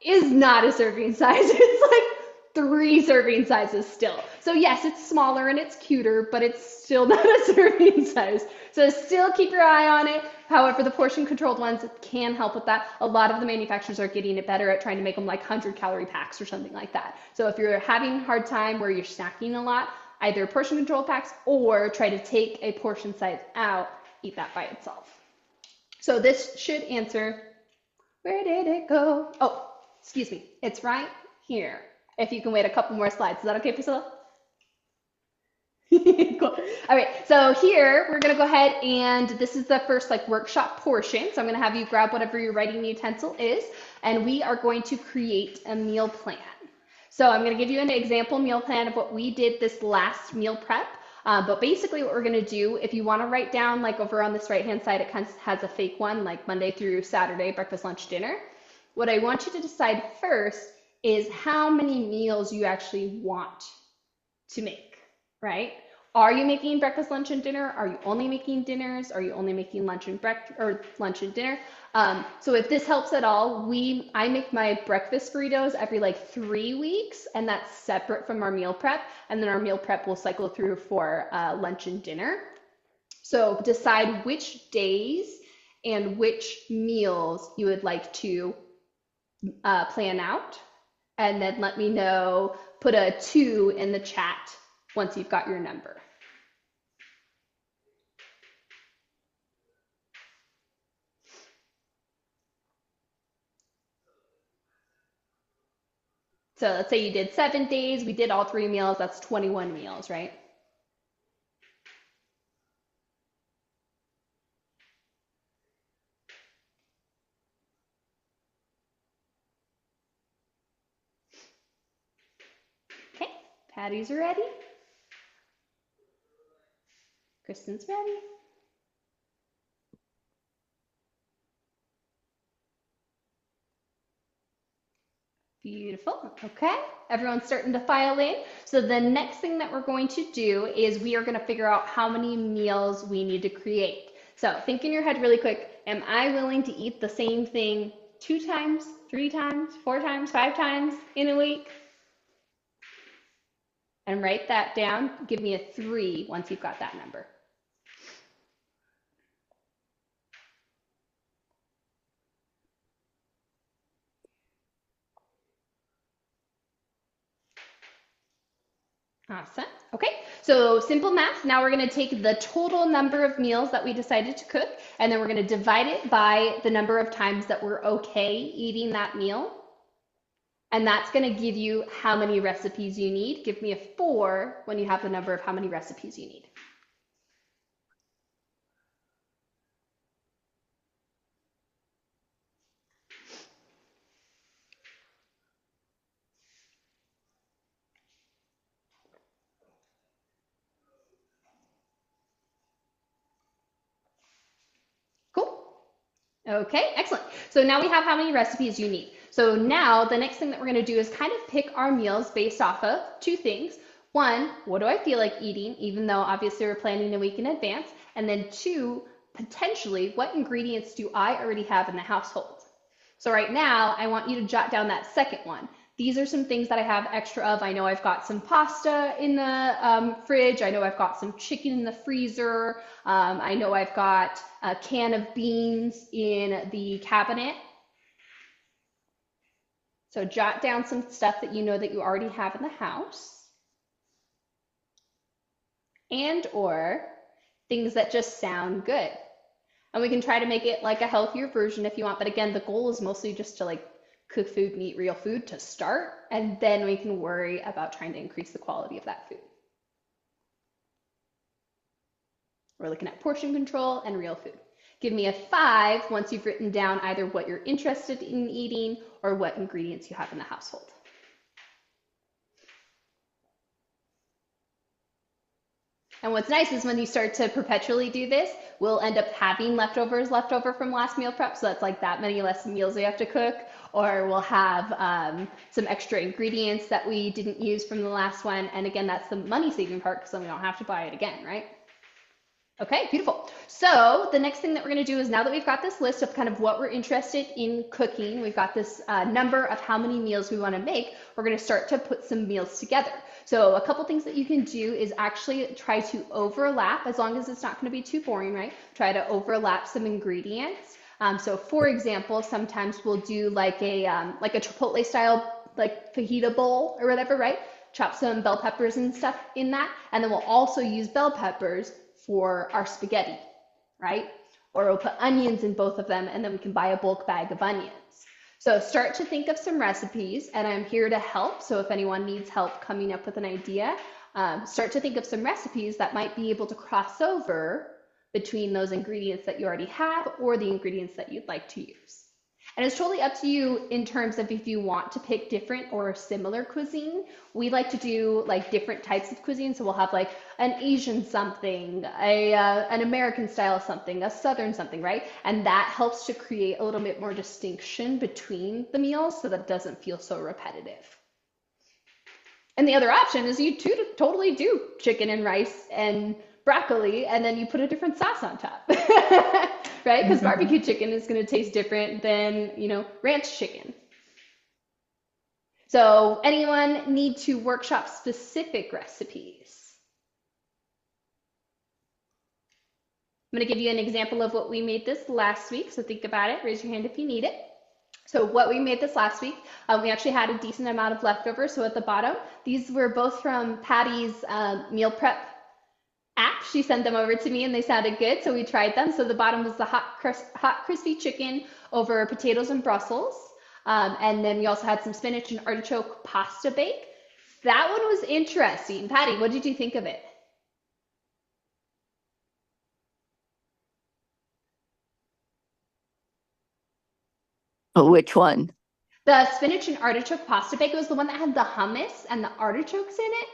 is not a serving size. It's like 3 serving sizes still. So yes, it's smaller and it's cuter, but it's still not a serving size. So still keep your eye on it. However, the portion controlled ones can help with that. A lot of the manufacturers are getting it better at trying to make them like 100-calorie packs or something like that. So if you're having a hard time where you're snacking a lot, either portion control packs or try to take a portion size out, eat that by itself. So this should answer, where did it go? Oh, excuse me, it's right here. If you can wait a couple more slides. Is that okay, Priscilla? Cool. All right, so here we're gonna go ahead and this is the first like workshop portion. So I'm gonna have you grab whatever your writing utensil is, and we are going to create a meal plan. So I'm gonna give you an example meal plan of what we did this last meal prep. But basically what we're gonna do, if you wanna write down like over on this right-hand side, it kind of has a fake one, like Monday through Saturday, breakfast, lunch, dinner. What I want you to decide first is how many meals you actually want to make, right? Are you making breakfast, lunch, and dinner? Are you only making dinners? Are you only making lunch and lunch and dinner? So if this helps at all, I make my breakfast burritos every like 3 weeks, and that's separate from our meal prep. And then our meal prep will cycle through for lunch and dinner. So decide which days and which meals you would like to plan out. And then let me know, put a 2 in the chat once you've got your number. So let's say you did 7 days, we did all 3 meals, that's 21 meals, right? Patty's ready. Kristen's ready. Beautiful. Okay, everyone's starting to file in. So the next thing that we're going to do is we are going to figure out how many meals we need to create. So think in your head really quick, am I willing to eat the same thing 2 times, 3 times, 4 times, 5 times in a week? And write that down. Give me a 3 once you've got that number. Awesome. Okay, so simple math. Now we're going to take the total number of meals that we decided to cook, and then we're going to divide it by the number of times that we're okay eating that meal. And that's going to give you how many recipes you need. Give me a 4 when you have the number of how many recipes you need. Cool. Okay, excellent. So now we have how many recipes you need. So now the next thing that we're going to do is kind of pick our meals based off of 2 things. 1, what do I feel like eating, even though obviously we're planning a week in advance? And then 2, potentially, what ingredients do I already have in the household? So right now, I want you to jot down that second one. These are some things that I have extra of. I know I've got some pasta in the fridge. I know I've got some chicken in the freezer. I know I've got a can of beans in the cabinet. So jot down some stuff that you know that you already have in the house. And or things that just sound good. And we can try to make it like a healthier version if you want. But again, the goal is mostly just to like cook food and eat real food to start. And then we can worry about trying to increase the quality of that food. We're looking at portion control and real food. Give me a 5 once you've written down either what you're interested in eating or what ingredients you have in the household. And what's nice is when you start to perpetually do this, we'll end up having leftovers left over from last meal prep. So that's like that many less meals we have to cook. Or we'll have some extra ingredients that we didn't use from the last one. And again, that's the money saving part because then we don't have to buy it again, right? Okay, beautiful. So the next thing that we're going to do is now that we've got this list of kind of what we're interested in cooking, we've got this number of how many meals we want to make, we're going to start to put some meals together. So a couple things that you can do is actually try to overlap, as long as it's not going to be too boring, right? Try to overlap some ingredients. So for example, sometimes we'll do like a Chipotle style like fajita bowl or whatever, right? Chop some bell peppers and stuff in that. And then we'll also use bell peppers for our spaghetti, right? Or we'll put onions in both of them and then we can buy a bulk bag of onions. So start to think of some recipes and I'm here to help. So if anyone needs help coming up with an idea, start to think of some recipes that might be able to cross over between those ingredients that you already have or the ingredients that you'd like to use. And it's totally up to you in terms of if you want to pick different or similar cuisine. We like to do like different types of cuisine. So we'll have like an Asian something, an American style something, a Southern something, right? And that helps to create a little bit more distinction between the meals so that it doesn't feel so repetitive. And the other option is you totally do chicken and rice and broccoli, and then you put a different sauce on top, right? Because barbecue chicken is going to taste different than, ranch chicken. So anyone need to workshop specific recipes? I'm going to give you an example of what we made this last week. So think about it. Raise your hand if you need it. So what we made this last week, we actually had a decent amount of leftovers. So at the bottom, these were both from Patty's meal prep app. She sent them over to me and they sounded good, so we tried them. So the bottom was the hot crispy chicken over potatoes and Brussels. And then we also had some spinach and artichoke pasta bake. That one was interesting. Patty, what did you think of it? Oh, which one? The spinach and artichoke pasta bake was the one that had the hummus and the artichokes in it.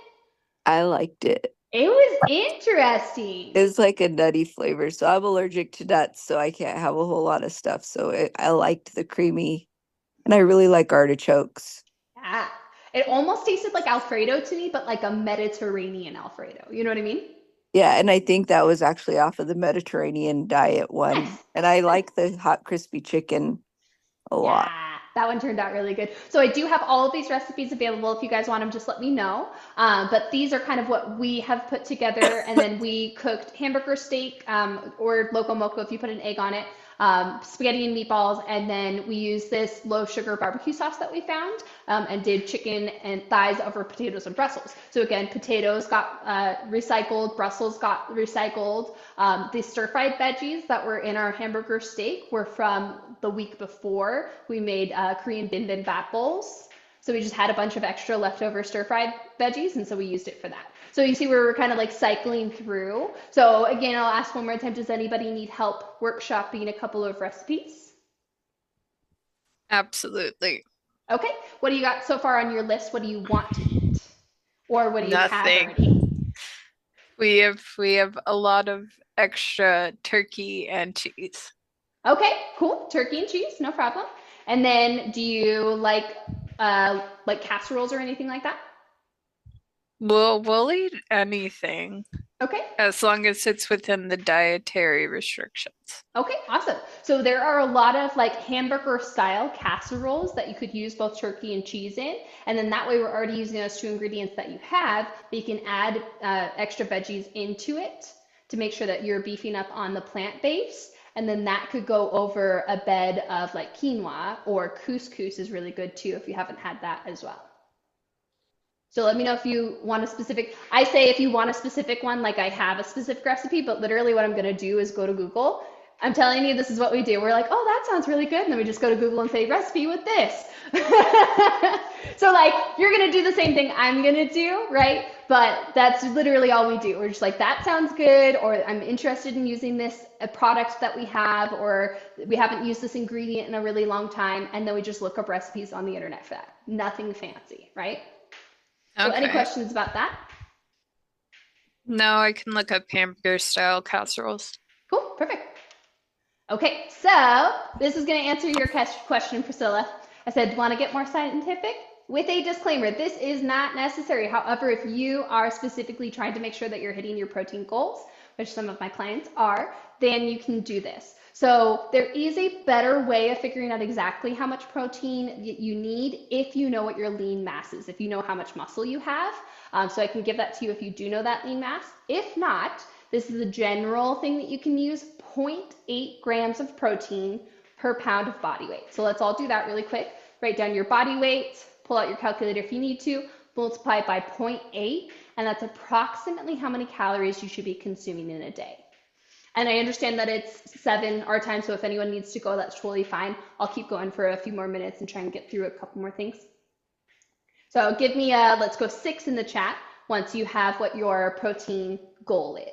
I liked it. It was interesting. It's like a nutty flavor, so I'm allergic to nuts, so I can't have a whole lot of stuff. So I liked the creamy, and I really like artichokes. Yeah. It almost tasted like Alfredo to me, but like a Mediterranean Alfredo. You know what I mean? Yeah, and I think that was actually off of the Mediterranean diet one. Nice. And I like the hot crispy chicken a lot. Yeah, that one turned out really good. So I do have all of these recipes available. If you guys want them, just let me know. But these are kind of what we have put together. And then we cooked hamburger steak or loco moco if you put an egg on it, spaghetti and meatballs. And then we used this low sugar barbecue sauce that we found and did chicken and thighs over potatoes and Brussels. So again, potatoes got recycled, Brussels got recycled. The stir-fried veggies that were in our hamburger steak were from the week before. We made Korean bibimbap bowls. So we just had a bunch of extra leftover stir-fried veggies, and so we used it for that. So you see where we're kind of like cycling through. So again, I'll ask one more time, does anybody need help workshopping a couple of recipes? Absolutely. Okay, what do you got so far on your list? What do you want to eat? Or what do you have Nothing. already? We have a lot of extra turkey and cheese. Okay, cool. Turkey and cheese, no problem. And then do you like casseroles or anything like that? We'll eat anything Okay. as long as it's within the dietary restrictions. Okay, awesome. So there are a lot of like hamburger style casseroles that you could use both turkey and cheese in. And then that way we're already using those two ingredients that you have, but you can add extra veggies into it to make sure that you're beefing up on the plant base. And then that could go over a bed of like quinoa, or couscous is really good too if you haven't had that as well. So let me know if you want a specific, I say if you want a specific one, like I have a specific recipe, but literally what I'm going to do is go to Google. I'm telling you, this is what we do. We're like, oh, that sounds really good. And then we just go to Google and say recipe with this. So like, you're going to do the same thing I'm going to do, right? But that's literally all we do. We're just like, that sounds good. Or I'm interested in using this product that we have, or we haven't used this ingredient in a really long time. And then we just look up recipes on the internet for that. Nothing fancy, right? So any Okay. questions about that? No, I can look up hamburger style casseroles. Cool, perfect. Okay, so this is going to answer your question, Priscilla. I said, want to get more scientific? With a disclaimer, this is not necessary. However, if you are specifically trying to make sure that you're hitting your protein goals, which some of my clients are, then you can do this. So there is a better way of figuring out exactly how much protein you need if you know what your lean mass is, if you know how much muscle you have. So I can give that to you if you do know that lean mass. If not, this is a general thing that you can use, 0.8 grams of protein per pound of body weight. So let's all do that really quick. Write down your body weight, pull out your calculator if you need to, multiply it by 0.8, and that's approximately how many calories you should be consuming in a day. And I understand that it's 7 our time, so if anyone needs to go, that's totally fine. I'll keep going for a few more minutes and try and get through a couple more things. So give me let's go 6 in the chat once you have what your protein goal is.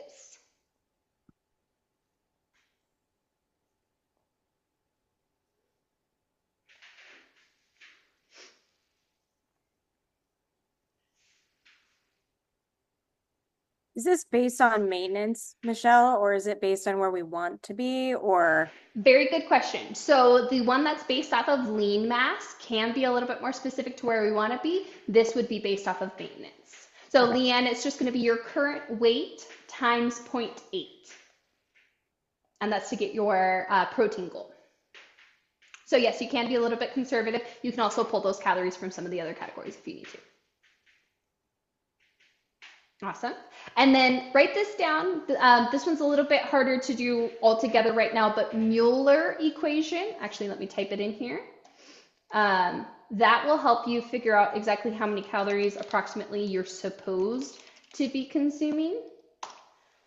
Is this based on maintenance, Michelle, or is it based on where we want to be, or? Very good question. So the one that's based off of lean mass can be a little bit more specific to where we want to be. This would be based off of maintenance. So Leanne, it's just going to be your current weight times 0.8. And that's to get your protein goal. So yes, you can be a little bit conservative. You can also pull those calories from some of the other categories if you need to. Awesome. And then write this down. This one's a little bit harder to do all together right now, but Mueller equation, actually, let me type it in here. That will help you figure out exactly how many calories approximately you're supposed to be consuming.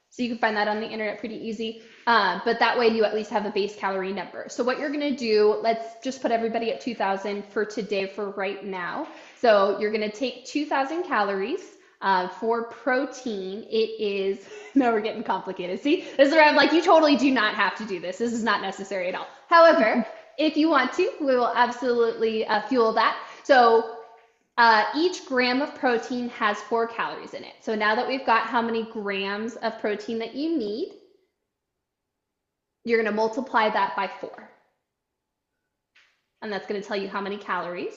So you can find that on the internet pretty easy, but that way you at least have a base calorie number. So what you're gonna do, let's just put everybody at 2,000 for today, for right now. So you're gonna take 2,000 calories. For protein, it is, now we're getting complicated. See, this is where I'm like, you totally do not have to do this. This is not necessary at all. However, if you want to, we will absolutely fuel that. So Each gram of protein has 4 calories in it. So now that we've got how many grams of protein that you need, you're going to multiply that by 4. And that's going to tell you how many calories.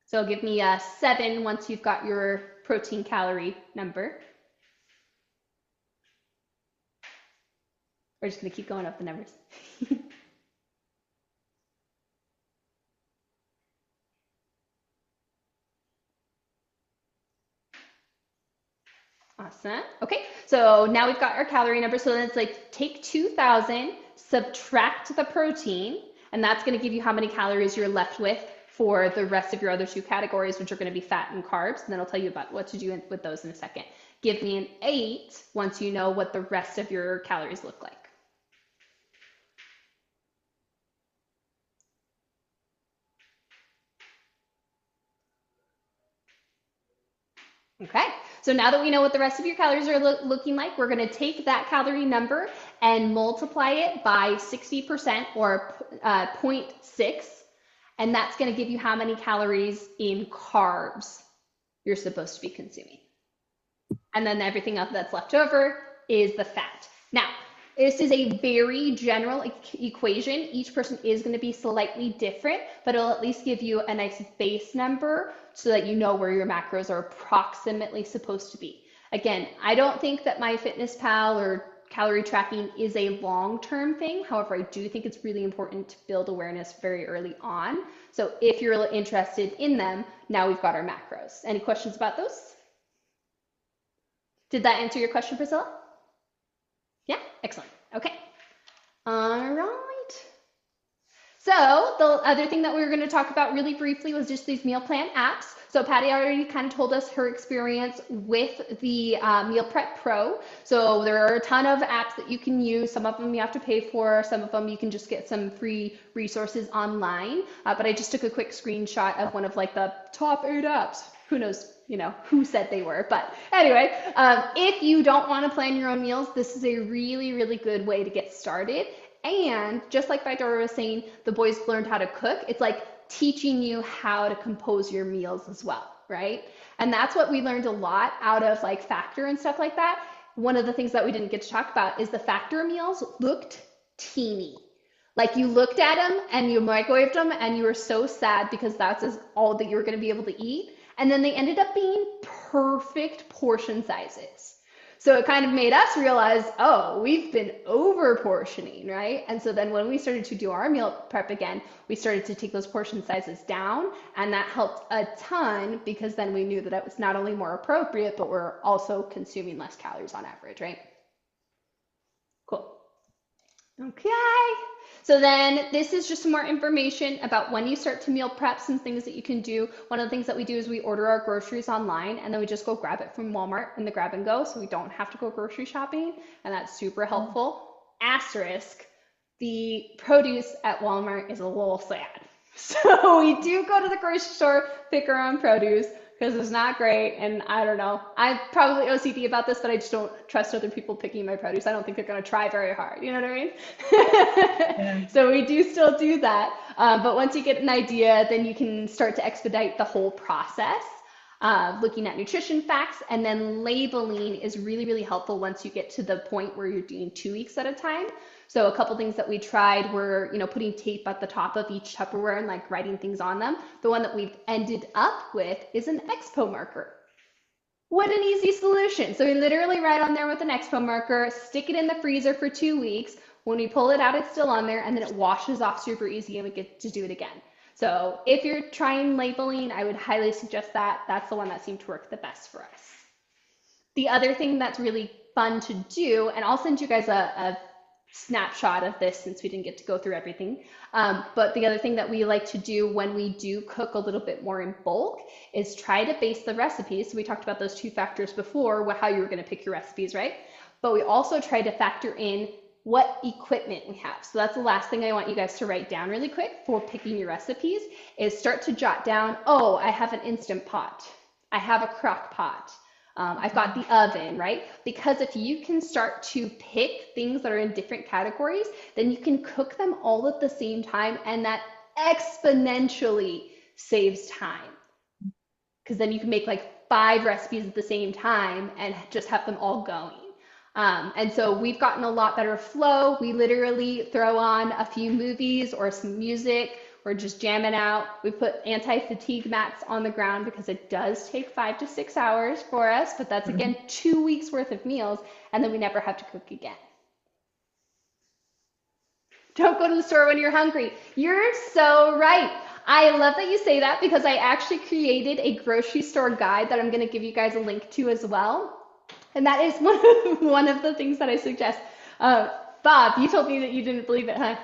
So give me a 7 once you've got your protein calorie number. We're just going to keep going up the numbers. Awesome. Okay, so now we've got our calorie number. So then it's like take 2,000, subtract the protein, and that's going to give you how many calories you're left with for the rest of your other 2 categories, which are going to be fat and carbs. And then I'll tell you about what to do with those in a second. Give me an 8 once you know what the rest of your calories look like. Okay, so now that we know what the rest of your calories are looking like, we're going to take that calorie number and multiply it by 60% or 0.6, and that's going to give you how many calories in carbs you're supposed to be consuming. And then everything else that's left over is the fat. Now, this is a very general equation. Each person is going to be slightly different, but it'll at least give you a nice base number so that you know where your macros are approximately supposed to be. Again, I don't think that MyFitnessPal or calorie tracking is a long-term thing. However, I do think it's really important to build awareness very early on. So if you're interested in them, now we've got our macros. Any questions about those? Did that answer your question, Priscilla? Yeah, excellent. Okay. All right. So the other thing that we were going to talk about really briefly was just these meal plan apps. So Patty already kind of told us her experience with the Meal Prep Pro. So there are a ton of apps that you can use. Some of them you have to pay for. Some of them you can just get some free resources online. But I just took a quick screenshot of one of like the top 8 apps. Who knows, you know, who said they were. But anyway, if you don't want to plan your own meals, this is a really, really good way to get started. And just like Victoria was saying, the boys learned how to cook. It's like teaching you how to compose your meals as well, right? And that's what we learned a lot out of like Factor and stuff like that. One of the things that we didn't get to talk about is the Factor meals looked teeny. Like you looked at them and you microwaved them and you were so sad because that's all that you were going to be able to eat. And then they ended up being perfect portion sizes. So it kind of made us realize, oh, we've been over portioning, right? And so then when we started to do our meal prep again, we started to take those portion sizes down, and that helped a ton because then we knew that it was not only more appropriate, but we're also consuming less calories on average, right? Cool. Okay. So then this is just some more information about when you start to meal prep, some things that you can do. One of the things that we do is we order our groceries online and then we just go grab it from Walmart in the grab and go. So we don't have to go grocery shopping, and that's super helpful. Asterisk, the produce at Walmart is a little sad. So we do go to the grocery store, pick our own produce, because it's not great. And I don't know, I'm probably OCD about this, but I just don't trust other people picking my produce. I don't think they're going to try very hard. You know what I mean? Yeah. So we do still do that. But once you get an idea, then you can start to expedite the whole process. Looking at nutrition facts, and then labeling is really, really helpful once you get to the point where you're doing 2 weeks at a time. So a couple things that we tried were, you know, putting tape at the top of each Tupperware and like writing things on them. The one that we've ended up with is an Expo marker. What an easy solution. So we literally write on there with an Expo marker, stick it in the freezer for 2 weeks. When we pull it out, it's still on there, and then it washes off super easy and we get to do it again. So if you're trying labeling, I would highly suggest that. That's the one that seemed to work the best for us. The other thing that's really fun to do, and I'll send you guys a snapshot of this since we didn't get to go through everything. But the other thing that we like to do when we do cook a little bit more in bulk is try to base the recipes. So we talked about those 2 factors before, how you were going to pick your recipes, right? But we also try to factor in what equipment we have. So that's the last thing I want you guys to write down really quick for picking your recipes is start to jot down, oh, I have an Instant Pot. I have a crock pot. I've got the oven, right? Because if you can start to pick things that are in different categories, then you can cook them all at the same time, and that exponentially saves time because then you can make like 5 recipes at the same time and just have them all going. And so we've gotten a lot better flow. We literally throw on a few movies or some music. We're just jamming out. We put anti-fatigue mats on the ground because it does take 5 to 6 hours for us, but that's again 2 weeks worth of meals, and then we never have to cook again. Don't go to the store when you're hungry. You're so right. I love that you say that because I actually created a grocery store guide that I'm going to give you guys a link to as well. And that is one of the things that I suggest. Bob, you told me that you didn't believe it, huh?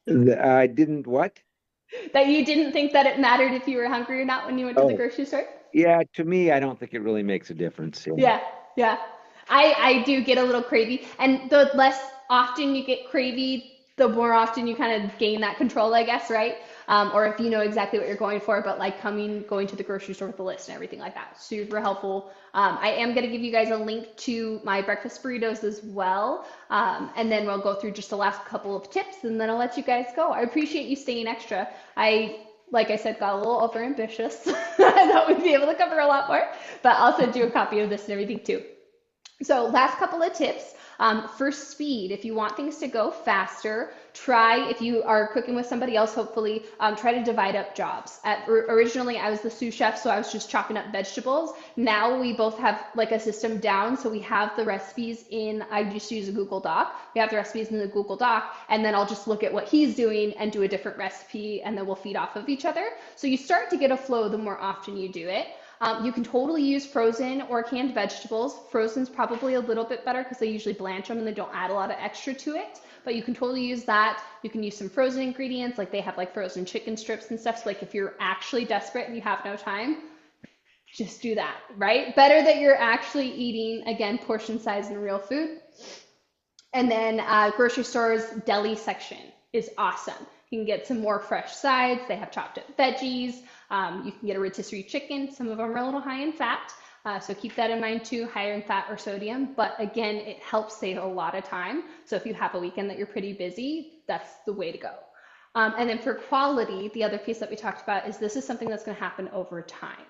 I didn't what? That you didn't think that it mattered if you were hungry or not when you went to the Oh, grocery store? yeah, to me, I don't think it really makes a difference. Yeah, yeah. I do get a little cravey. And the less often you get cravey, the more often you kind of gain that control, I guess, right? Or if you know exactly what you're going for, but like going to the grocery store with the list and everything like that. Super helpful. I am going to give you guys a link to my breakfast burritos as well. And then we'll go through just the last couple of tips and then I'll let you guys go. I appreciate you staying extra. Like I said, got a little over ambitious. I thought we'd be able to cover a lot more, but I'll send you a copy of this and everything too. So last couple of tips. For speed, if you want things to go faster, try, if you are cooking with somebody else, hopefully, try to divide up jobs. Originally, I was the sous chef, so I was just chopping up vegetables. Now we both have like a system down, so we have the recipes I just use a Google Doc. We have the recipes in the Google Doc, and then I'll just look at what he's doing and do a different recipe, and then we'll feed off of each other. So you start to get a flow the more often you do it. You can totally use frozen or canned vegetables. Frozen's probably a little bit better because they usually blanch them and they don't add a lot of extra to it, but you can totally use that. You can use some frozen ingredients, like they have like frozen chicken strips and stuff. So like if you're actually desperate and you have no time, just do that, right? Better that you're actually eating, again, portion size and real food. And then grocery stores deli section is awesome. You can get some more fresh sides. They have chopped up veggies. You can get a rotisserie chicken. Some of them are a little high in fat. So keep that in mind too, higher in fat or sodium. But again, it helps save a lot of time. So if you have a weekend that you're pretty busy, that's the way to go. And then for quality, the other piece that we talked about is this is something that's going to happen over time.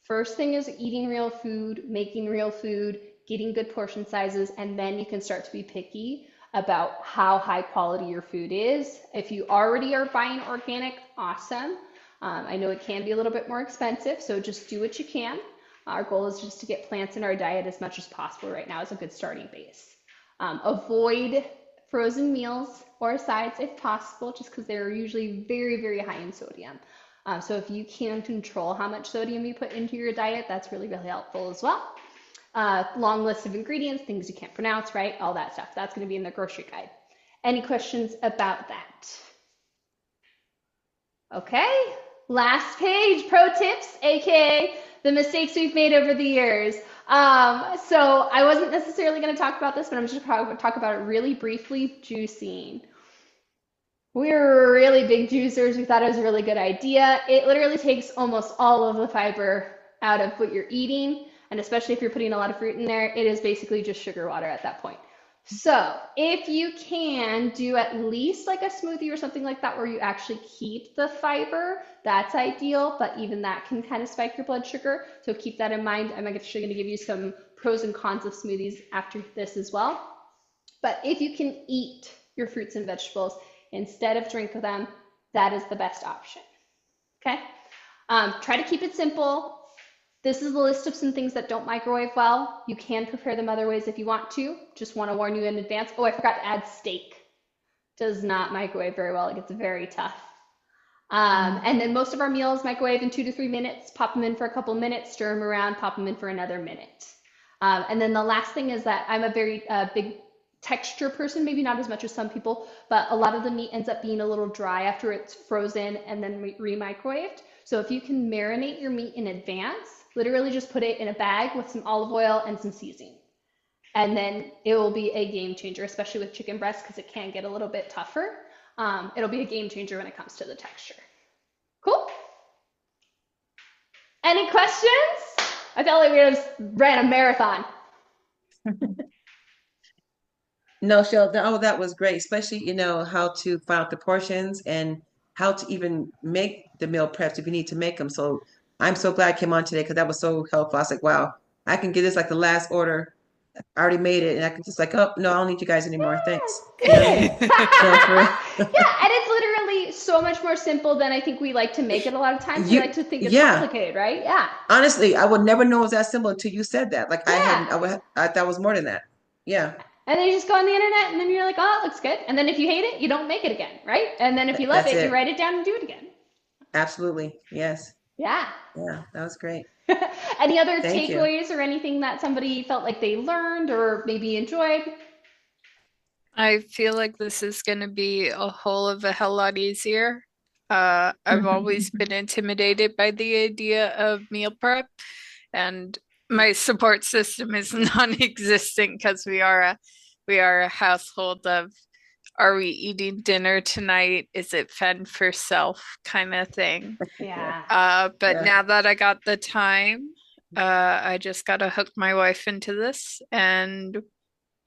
First thing is eating real food, making real food, getting good portion sizes, and then you can start to be picky about how high quality your food is. If you already are buying organic, awesome. I know it can be a little bit more expensive, so just do what you can. Our goal is just to get plants in our diet as much as possible right now is a good starting base. Avoid frozen meals or sides if possible, just because they're usually very, very high in sodium. So if you can control how much sodium you put into your diet, that's really, really helpful as well. Long list of ingredients, things you can't pronounce, right? All that stuff. That's going to be in the grocery guide. Any questions about that? Okay, last page, pro tips, aka the mistakes we've made over the years. So I wasn't necessarily going to talk about this, but I'm just going to talk about it really briefly. Juicing. We're really big juicers. We thought it was a really good idea. It literally takes almost all of the fiber out of what you're eating. And especially if you're putting a lot of fruit in there, it is basically just sugar water at that point. So if you can do at least like a smoothie or something like that where you actually keep the fiber, that's ideal, but even that can kind of spike your blood sugar. So keep that in mind. I'm actually going to give you some pros and cons of smoothies after this as well. But if you can eat your fruits and vegetables instead of drink them, that is the best option. Okay? Try to keep it simple. This is a list of some things that don't microwave well. You can prepare them other ways if you want to. Just want to warn you in advance. Oh, I forgot to add steak. Does not microwave very well. It gets very tough. And then most of our meals microwave in 2 to 3 minutes. Pop them in for a couple minutes, stir them around, pop them in for another minute. And then the last thing is that I'm a very big texture person, maybe not as much as some people, but a lot of the meat ends up being a little dry after it's frozen and then re-microwaved. So if you can marinate your meat in advance, literally just put it in a bag with some olive oil and some seasoning. And then it will be a game changer, especially with chicken breast because it can get a little bit tougher. It'll be a game changer when it comes to the texture. Cool? Any questions? I felt like we just ran a marathon. No, Shell, that was great, especially, how to find out the portions and how to even make the meal preps if you need to make them. So I'm so glad I came on today because that was so helpful. I was like, wow, I can get this like the last order. I already made it and I can just like, oh, no, I don't need you guys anymore. Thanks. You know what I mean? Good. So for Yeah, and it's literally so much more simple than I think we like to make it a lot of times. We you, like to think it's yeah, complicated, right? Yeah. honestly, I would never know it was that simple until you said that. Like Yeah. I thought it was more than that. Yeah, And then you just go on the internet and then you're like, oh, it looks good. And then if you hate it, you don't make it again, right? And then if you love that's it, you it. write it down and do it again. Absolutely. Yes. Yeah. Yeah, that was great. Any other Thank you. takeaways or anything that somebody felt like they learned or maybe enjoyed? I feel like this is going to be a whole of a hell lot easier. I've always been intimidated by the idea of meal prep, and my support system is non-existent because we are a household of, are we eating dinner tonight? Is it fend for self kind of thing? Yeah. But Yeah. now that I got the time, I just got to hook my wife into this, and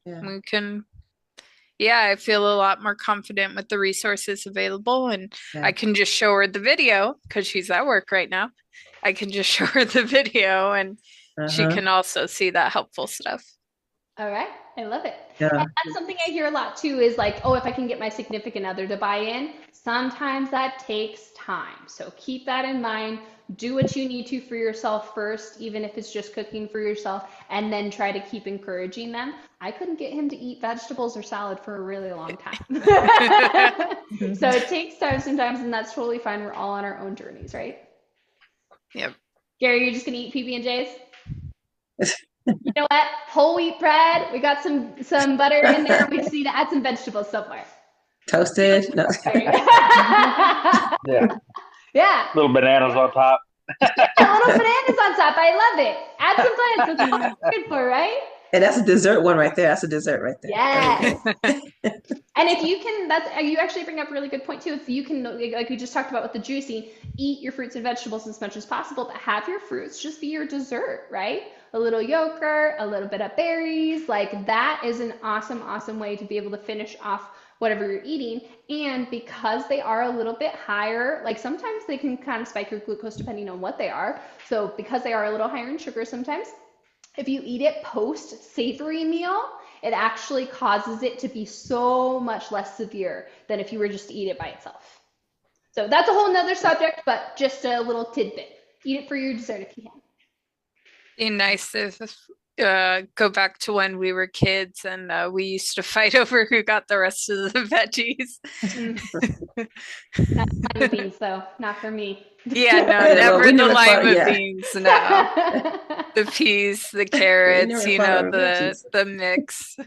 Yeah. we can. Yeah, I feel a lot more confident with the resources available, and Yeah. I can just show her the video because she's at work right now. I can just show her the video, and she Uh-huh. can also see that helpful stuff. All right. I love it. Yeah. And that's something I hear a lot too is like, oh, if I can get my significant other to buy in, sometimes that takes time. So keep that in mind. Do what you need to for yourself first, even if it's just cooking for yourself, and then try to keep encouraging them. I couldn't get him to eat vegetables or salad for a really long time. So it takes time sometimes, and that's totally fine. We're all on our own journeys, right? Yep. Gary, you're just gonna eat PB&J's? You know what? Whole wheat bread. We got some butter in there. We just need to add some vegetables somewhere. Toasted. No. There you go. Yeah. Yeah. Little bananas on top. A little bananas on top. I love it. Add some plants. That's what it's good for, right? And that's a dessert one right there. That's a dessert right there. Yes. And if you can, you actually bring up a really good point too. If you can, like we just talked about with the juicing, eat your fruits and vegetables as much as possible, but have your fruits just be your dessert, right? A little yogurt, a little bit of berries, like that is an awesome, awesome way to be able to finish off whatever you're eating. And because they are a little bit higher, like sometimes they can kind of spike your glucose depending on what they are. So because they are a little higher in sugar sometimes, if you eat it post savory meal, it actually causes it to be so much less severe than if you were just to eat it by itself. So that's a whole nother subject, but just a little tidbit. Eat it for your dessert if you can. Be nice if go back to when we were kids and we used to fight over who got the rest of the veggies. Not lima beans though, not for me. Yeah, no, Yeah, well, never we the never fought, lima yeah. beans, no. The peas, the carrots, never you fought know, over the veggies. mix.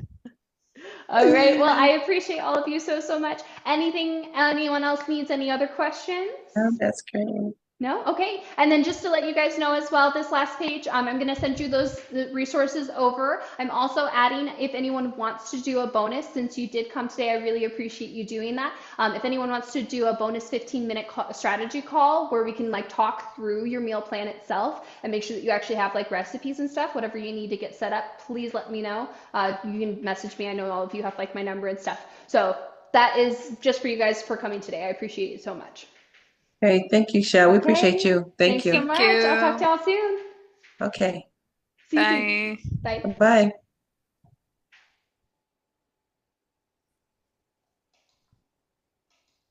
All right. Well, I appreciate all of you so much. Anyone else needs any other questions? Oh, that's great. No? Okay. And then just to let you guys know as well, this last page, I'm going to send you the resources over. I'm also adding, if anyone wants to do a bonus, since you did come today, I really appreciate you doing that. If anyone wants to do a bonus 15-minute strategy call where we can like talk through your meal plan itself and make sure that you actually have like recipes and stuff, whatever you need to get set up, please let me know. You can message me. I know all of you have like my number and stuff. So that is just for you guys for coming today. I appreciate you so much. Okay, thank you, Shell. We Okay. appreciate you. Thank Thanks so you. much. you. I'll talk to y'all soon. Okay, See you soon. Bye. Bye. bye.